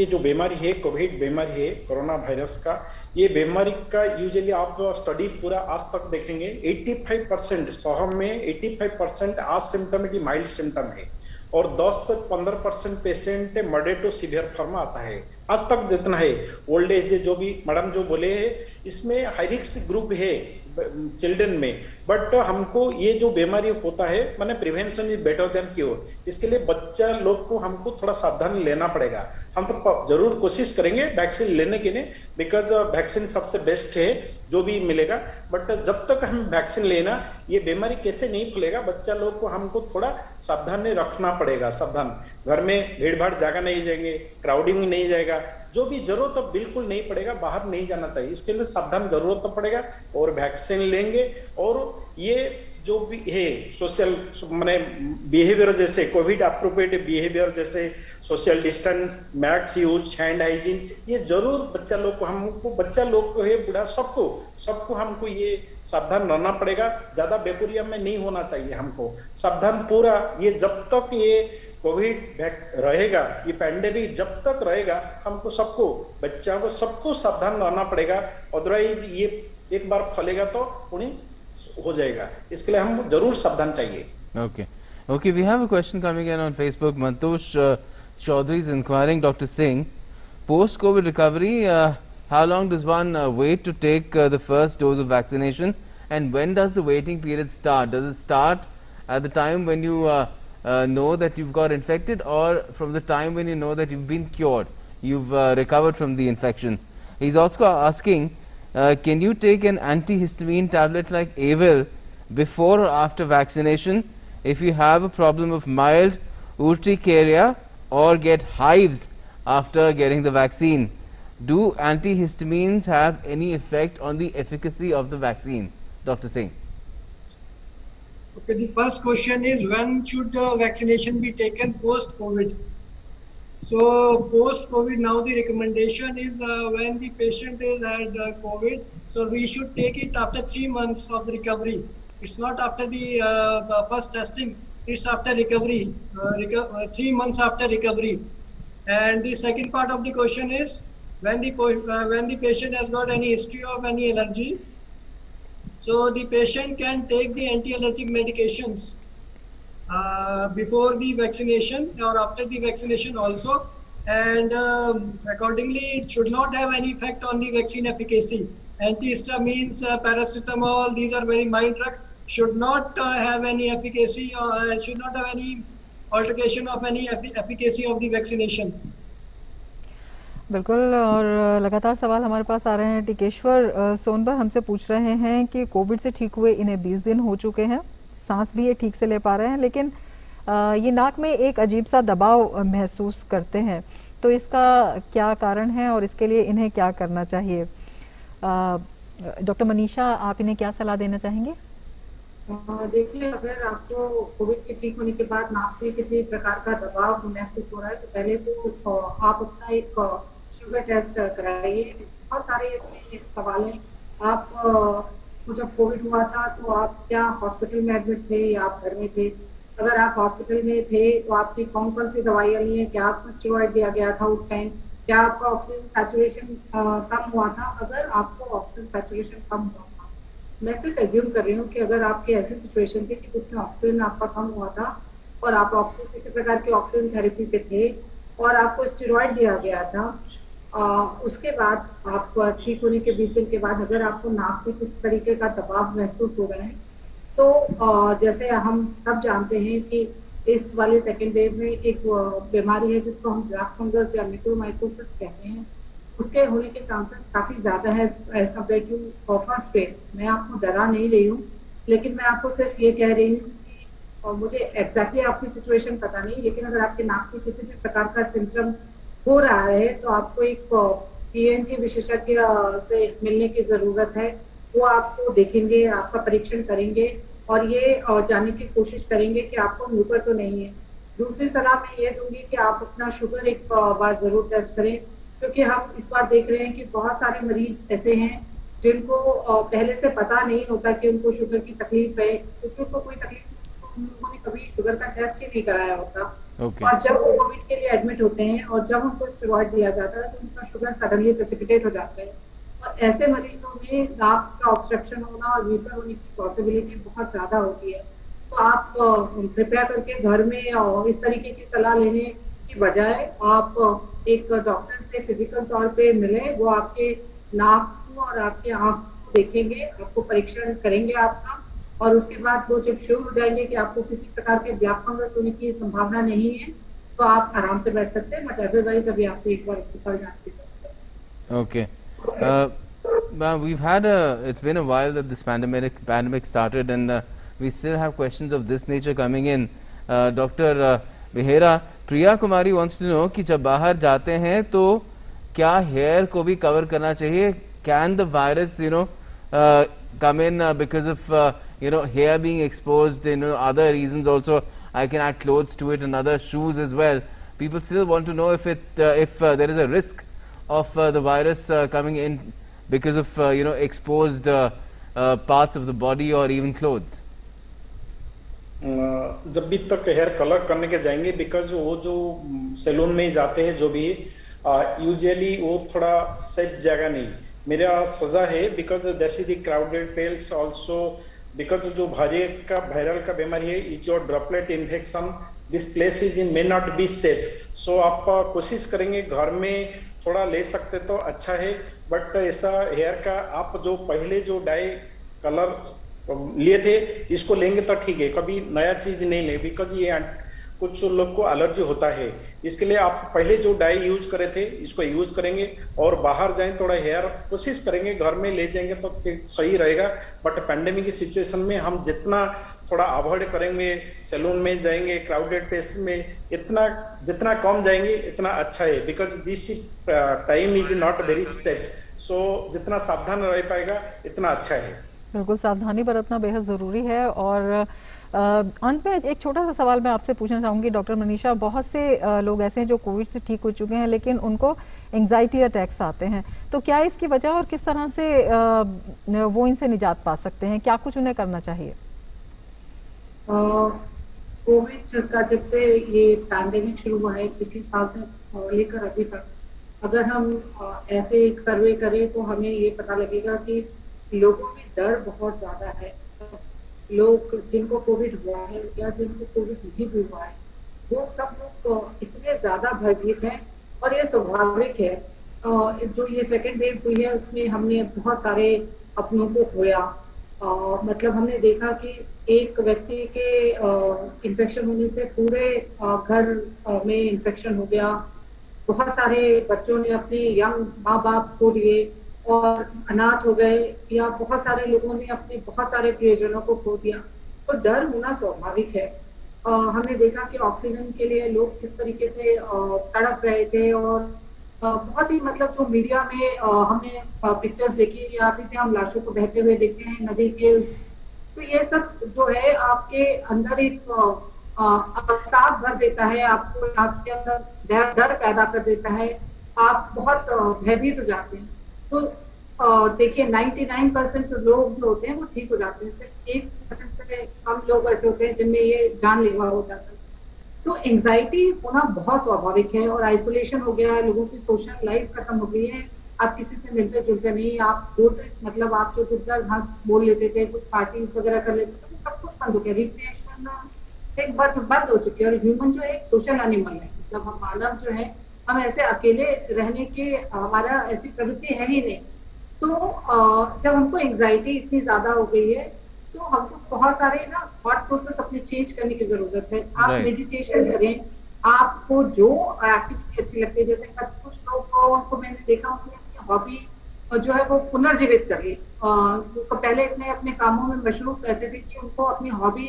जो बीमारी है, कोविड बीमारी है, कोरोना वायरस का, ये बीमारी का यूजुअली आप स्टडी पूरा आज तक देखेंगे 85% शहर में 85% असिम्प्टोमेटिक माइल्ड सिम्टम है और 10 से 15% patient moderate to severe form आता है। आज तक जितना है ओल्ड एज जो भी मैडम जो बोले है, इसमें हाई रिस्क ग्रुप है चिल्ड्रन में, बट हमको ये जो बीमारी होता है माने prevention is better than cure. इसके लिए बच्चा लोग को हमको थोड़ा सावधान लेना पड़ेगा। हम तो जरूर कोशिश करेंगे वैक्सीन लेने के लिए, बिकॉज वैक्सीन सबसे बेस्ट है जो भी मिलेगा, बट जब तक हम वैक्सीन लेना ये बीमारी कैसे नहीं फैलेगा, बच्चा लोग को हमको थोड़ा सावधान रखना पड़ेगा। सावधान, घर में भीड़ भाड़ जगह नहीं जाएंगे, क्राउडिंग नहीं जाएगा, जो भी जरूरत अब बिल्कुल नहीं पड़ेगा, बाहर नहीं जाना चाहिए, इसके लिए सावधान जरूरत तो पड़ेगा और वैक्सीन लेंगे। और ये जो भी है सोशल माने बिहेवियर, जैसे कोविड अप्रोप्रिएट बिहेवियर, जैसे social distance, मैस्क use, hand hygiene, ये जरूर बच्चा लोग को, हमको बच्चा लोग को है, बूढ़ा सबको हमको ये सावधान रहना पड़ेगा। ज्यादा बेपुरिया में नहीं होना चाहिए, हमको सावधान पूरा, ये जब तक ये कोविड रहेगा, ये पैंडेमिक जब तक रहेगा, हमको सबको, बच्चा को सबको सावधान रहना पड़ेगा, अदरवाइज ये एक बार फैलेगा तो उन्हें हो जाएगा, इसके लिए हम जरूर सावधान चाहिए। Okay, we have a question coming in on Facebook. Mantosh Chaudhary is inquiring, Dr. Singh, post COVID recovery, how long does one wait to take the first dose of vaccination, and when does the waiting period start? Does it start at the time when you know that you've got infected, or from the time when you know that you've been cured, you've recovered from the infection? He's also asking, can you take an antihistamine tablet like Avil before or after vaccination if you have a problem of mild urticaria or get hives after getting the vaccine? Do antihistamines have any effect on the efficacy of the vaccine? Dr. Singh. Okay, the first question is when should the vaccination be taken post-COVID? So post-COVID, now the recommendation is when the patient has had COVID, so we should take it after 3 months of the recovery. It's not after the first testing, it's after recovery, 3 months after recovery. And the second part of the question is when the patient has got any history of any allergy, so the patient can take the anti-allergic medications before the vaccination or after the vaccination also, and accordingly it should not have any effect on the vaccine efficacy. Antihistamines, paracetamol, these are very mild drugs, should not have any efficacy or should not have any altercation of any efficacy of the vaccination. बिल्कुल। और लगातार सवाल हमारे पास आ रहे हैं। टिकेश्वर सोनबर हमसे पूछ रहे हैं कि कोविड से ठीक हुए इन्हें 20 दिन हो चुके हैं, सांस भी ये ठीक से ले पा रहे हैं, लेकिन ये नाक में एक अजीब सा दबाव महसूस करते हैं, तो इसका क्या कारण है और इसके लिए इन्हें क्या करना चाहिए? डॉक्टर मनीषा, आप इन्हें क्या सलाह देना चाहेंगे? देखिए, अगर आपको कोविड के ठीक होने के बाद नाक में किसी प्रकार का दबाव महसूस हो रहा है तो पहले तो आप अपना एक शुगर टेस्ट कराइए। बहुत सारे इसमें सवाल हैं। आप को जब कोविड हुआ था तो आप क्या हॉस्पिटल में एडमिट थे या आप घर में थे? अगर आप हॉस्पिटल में थे तो आपकी कौन कौन सी दवाइयाँ ली हैं? क्या आपको स्टेरॉइड दिया गया था उस टाइम? क्या आपका ऑक्सीजन सैचुरेशन कम हुआ था? अगर आपको ऑक्सीजन सैचुरेशन कम हुआ था, मैं सिर्फ एज्यूम कर रही हूँ कि अगर आपकी ऐसी सिचुएशन थी कि जिसमें ऑक्सीजन आपका कम हुआ था और आप ऑक्सीजन किसी प्रकार की ऑक्सीजन थेरेपी पे थे और आपको स्टेरॉइड दिया गया था, उसके बाद आप ठीक होने के 20 दिन के बाद अगर आपको नाक में किस तरीके का दबाव महसूस हो रहा है तो जैसे हम सब जानते हैं कि इस वाले सेकेंड वेव में एक बीमारी है जिसको हम ब्लैक फंगस या म्यूकोरमाइकोसिस कहते हैं, उसके होने के चांसेस काफी ज्यादा है as compared to first wave. मैं आपको डरा नहीं रही हूँ, लेकिन मैं आपको सिर्फ ये कह रही हूँ कि और मुझे एग्जैक्टली आपकी सिचुएशन पता नहीं, लेकिन अगर आपके नाक में किसी भी प्रकार का सिम्टम हो रहा है तो आपको एक ENT विशेषज्ञ से मिलने की जरूरत है। वो आपको देखेंगे, आपका परीक्षण करेंगे और ये जानने की कोशिश करेंगे कि आपको म्यूकर तो नहीं है। दूसरी सलाह मैं ये दूंगी कि आप अपना शुगर एक बार जरूर टेस्ट करें, क्योंकि हम इस बार देख रहे हैं कि बहुत सारे मरीज ऐसे हैं जिनको पहले से पता नहीं होता कि उनको शुगर की तकलीफ है, क्योंकि उनको कोई तकलीफ उन्होंने कभी शुगर का टेस्ट ही नहीं कराया होता। और जब वो कोविड के लिए एडमिट होते हैं और जब उनको स्टेरॉइड दिया जाता है तो उनका शुगर सडनली प्रेसिपिटेट हो जाता है और ऐसे मरीजों में नाक का ऑब्स्ट्रक्शन होना और म्यूकर होने की पॉसिबिलिटी बहुत ज्यादा होती है। तो आप कृपया करके घर में इस तरीके की सलाह लेने की बजाय आप एक डॉक्टर से फिजिकल तौर पे मिले, वो आपके नाक को और आपके आंख को देखेंगे, आपको परीक्षण करेंगे आपका, और उसके बाद वो जब श्योर हो जाएंगे कि आपको किसी प्रकार के ब्लैक फंगस होने की संभावना नहीं है तो आप आराम से बैठ सकते हैं, बट अदरवाइज अभी आपको एक बार अस्पताल जांच की जरूरत है। Okay. We've had it's been a while that this pandemic started, and we still have questions of this nature coming in. Dr. Behera, Priya Kumari wants to know कि जब बाहर जाते हैं तो क्या हेयर को भी कवर करना चाहिए? Can the virus, come in because of hair being exposed, other reasons also? I can add clothes to it and other shoes as well. People still want to know if there is a risk of the virus coming in because of exposed parts of the body or even clothes. जब भी तक hair colour करने के जाएंगे, because वो जो salon में जाते हैं जो भी यूजुअली वो थोड़ा सेफ जगह नहीं मेरा सजा है, because that's the crowded place also, because जो वायरल का बीमारी है is your droplet infection, this place is may not be safe. So आप कोशिश करेंगे घर में थोड़ा ले सकते तो अच्छा है, बट ऐसा हेयर का आप जो पहले जो डाई कलर लिए थे इसको लेंगे तो ठीक है, कभी नया चीज नहीं ले, बिकॉज ये कुछ लोग को एलर्जी होता है, इसके लिए आप पहले जो डाई यूज करे थे इसको यूज करेंगे और बाहर जाएं थोड़ा हेयर कोशिश करेंगे घर में ले जाएंगे तो सही रहेगा। बट पैंडेमिक की सिचुएशन में हम जितना थोड़ा अवॉइड करेंगे, सैलून में जाएंगे, क्राउडेड प्लेस में जितना कम जाएंगे इतना अच्छा है, because this time is not very safe. So जितना सावधान रह पाएगा इतना अच्छा है। बिल्कुल सावधानी बरतना बेहद ज़रूरी है। और अंत में एक छोटा सा सवाल मैं आपसे पूछना चाहूंगी डॉक्टर मनीषा, बहुत से लोग ऐसे हैं जो कोविड से ठीक हो चुके हैं लेकिन उनको एंजाइटी अटैक्स आते हैं, तो क्या इसकी वजह और किस तरह से वो इनसे निजात पा सकते हैं, क्या कुछ उन्हें करना चाहिए? कोविड का जब से ये पैंडेमिक शुरू हुआ है पिछले साल से लेकर अभी तक, अगर हम ऐसे एक सर्वे करें तो हमें ये पता लगेगा कि लोगों में डर बहुत ज्यादा है। लोग जिनको कोविड हुआ है या जिनको कोविड नहीं भी हुआ है, वो सब लोग इतने ज्यादा भयभीत हैं और ये स्वाभाविक है। जो ये सेकेंड वेव हुई है उसमें हमने बहुत सारे अपनों को खोया। मतलब हमने देखा कि एक व्यक्ति के इन्फेक्शन होने से पूरे घर में इन्फेक्शन हो गया। बहुत सारे बच्चों ने अपने यंग माँ बाप खो दिए और अनाथ हो गए, या बहुत सारे लोगों ने अपने बहुत सारे प्रियजनों को खो दिया। तो डर होना स्वाभाविक है। हमने देखा कि ऑक्सीजन के लिए लोग किस तरीके से तड़प रहे थे और बहुत ही मतलब जो मीडिया में हमने पिक्चर्स देखी या फिर हम लाशों को बहते हुए देखते हैं नदी के, तो ये सब जो है आपके अंदर एक अवसाद भर देता है, आपको आपके अंदर डर पैदा कर देता है, आप बहुत भयभीत हो जाते हैं। तो देखिए 99% लोग जो होते हैं वो ठीक हो जाते हैं, सिर्फ 1% से कम लोग ऐसे होते हैं जिनमें ये जानलेवा हो जाता है। तो एंजाइटी होना बहुत स्वाभाविक है और आइसोलेशन हो गया है, लोगों की सोशल लाइफ खत्म हो गई है, आप किसी से मिलते जुलते नहीं, आप बोलते मतलब आप जो दूर हंस बोल लेते थे, कुछ पार्टीज वगैरह कर लेते थे, सब कुछ बंद हो गया। रिक्रिएशन एक बंद हो चुकी है और ह्यूमन जो है एक सोशल एनिमल है, मतलब हम मानव जो है हम ऐसे अकेले रहने के हमारा ऐसी प्रवृत्ति है ही नहीं। तो जब हमको एंजाइटी इतनी ज्यादा हो गई है तो हमको बहुत सारे ना थॉट प्रोसेस अपने चेंज करने की जरूरत है। आप मेडिटेशन करें, आपको जो एक्टिविटी अच्छी लगती है, जैसे कुछ लोगों को मैंने देखा उन्होंने अपनी हॉबी जो है वो पुनर्जीवित करी। पहले इतने अपने कामों में मशरूफ रहते थे कि उनको अपनी हॉबी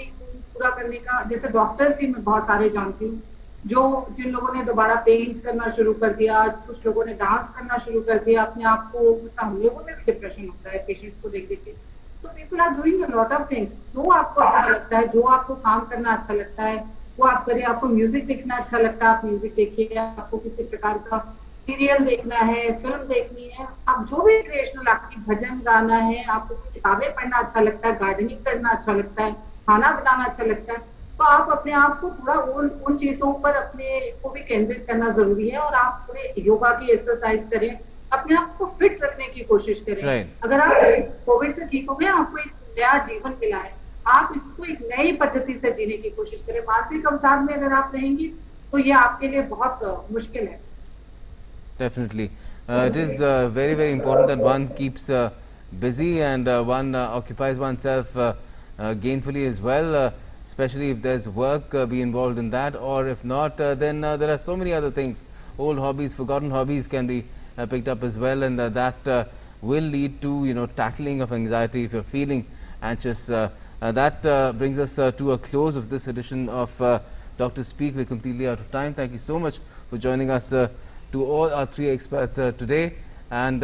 पूरा करने का, जैसे डॉक्टर्स ही मैं बहुत सारे जानती हूँ जिन लोगों ने दोबारा पेंट करना शुरू कर दिया, कुछ लोगों ने डांस करना शुरू कर दिया अपने आप को। मतलब हम लोगों में भी डिप्रेशन होता है पेशेंट्स को देख के। तो people are doing a lot of things. जो आपको अच्छा लगता है, जो आपको काम करना अच्छा लगता है वो आप करिए। आपको म्यूजिक देखना अच्छा लगता है, आप म्यूजिक देखिए। आपको किसी प्रकार का सीरियल देखना है, फिल्म देखनी है, आप जो भी क्रिएशनल, आपकी भजन गाना है, आपको किताबें पढ़ना अच्छा लगता है, गार्डनिंग करना अच्छा लगता है, खाना बनाना अच्छा लगता है, तो आप अपने आप को थोड़ा उन चीजों पर अपने को भी केंद्रित करना जरूरी है। और आप थोड़े योगा की एक्सरसाइज करें, अपने आप को फिट रखने की कोशिश करें। अगर आप कोविड से ठीक हो गए, आपको एक नया जीवन मिला है, आप इसको एक नई पद्धति से जीने की कोशिश करें। मानसिक अवसाद में अगर आप रहेंगी तो ये आपके लिए बहुत मुश्किल है। Definitely. It is very, very important that one keeps busy and one occupies oneself gainfully as well, especially if there's work be involved in that, or if not then there are so many other things. Old hobbies, forgotten hobbies can be picked up as well, and that will lead to tackling of anxiety if you're feeling anxious. That brings us to a close of this edition of Dr. Speak. We're completely out of time. Thank you so much for joining us, to all our three experts today. And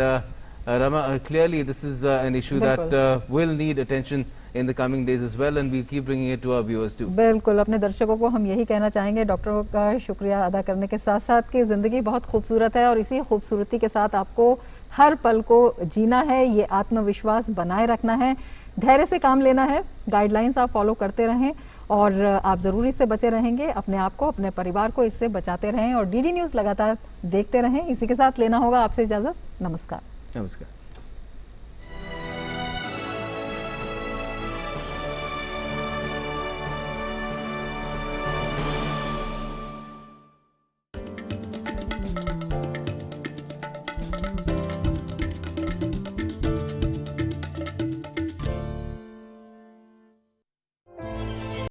Rama, clearly this is an issue that will need attention in the coming days as well, and we'll keep bringing it to our viewers too. बिल्कुल, अपने दर्शकों को हम यही कहना चाहेंगे, डॉक्टरों का शुक्रिया अदा करने के साथ साथ कि ज़िंदगी बहुत खूबसूरत है और इसी खूबसूरती के साथ आपको हर पल को जीना है, ये आत्मविश्वास बनाए रखना है, धैर्य से काम लेना है, गाइडलाइंस आप फॉलो करते रहें और आप ज़रूर इससे बचे रहेंगे। अपने आप को, अपने परिवार को इससे बचाते रहें और डीडी न्यूज़ लगातार देखते रहें। इसी के साथ लेना होगा आपसे इजाज़त। नमस्कार। नमस्कार।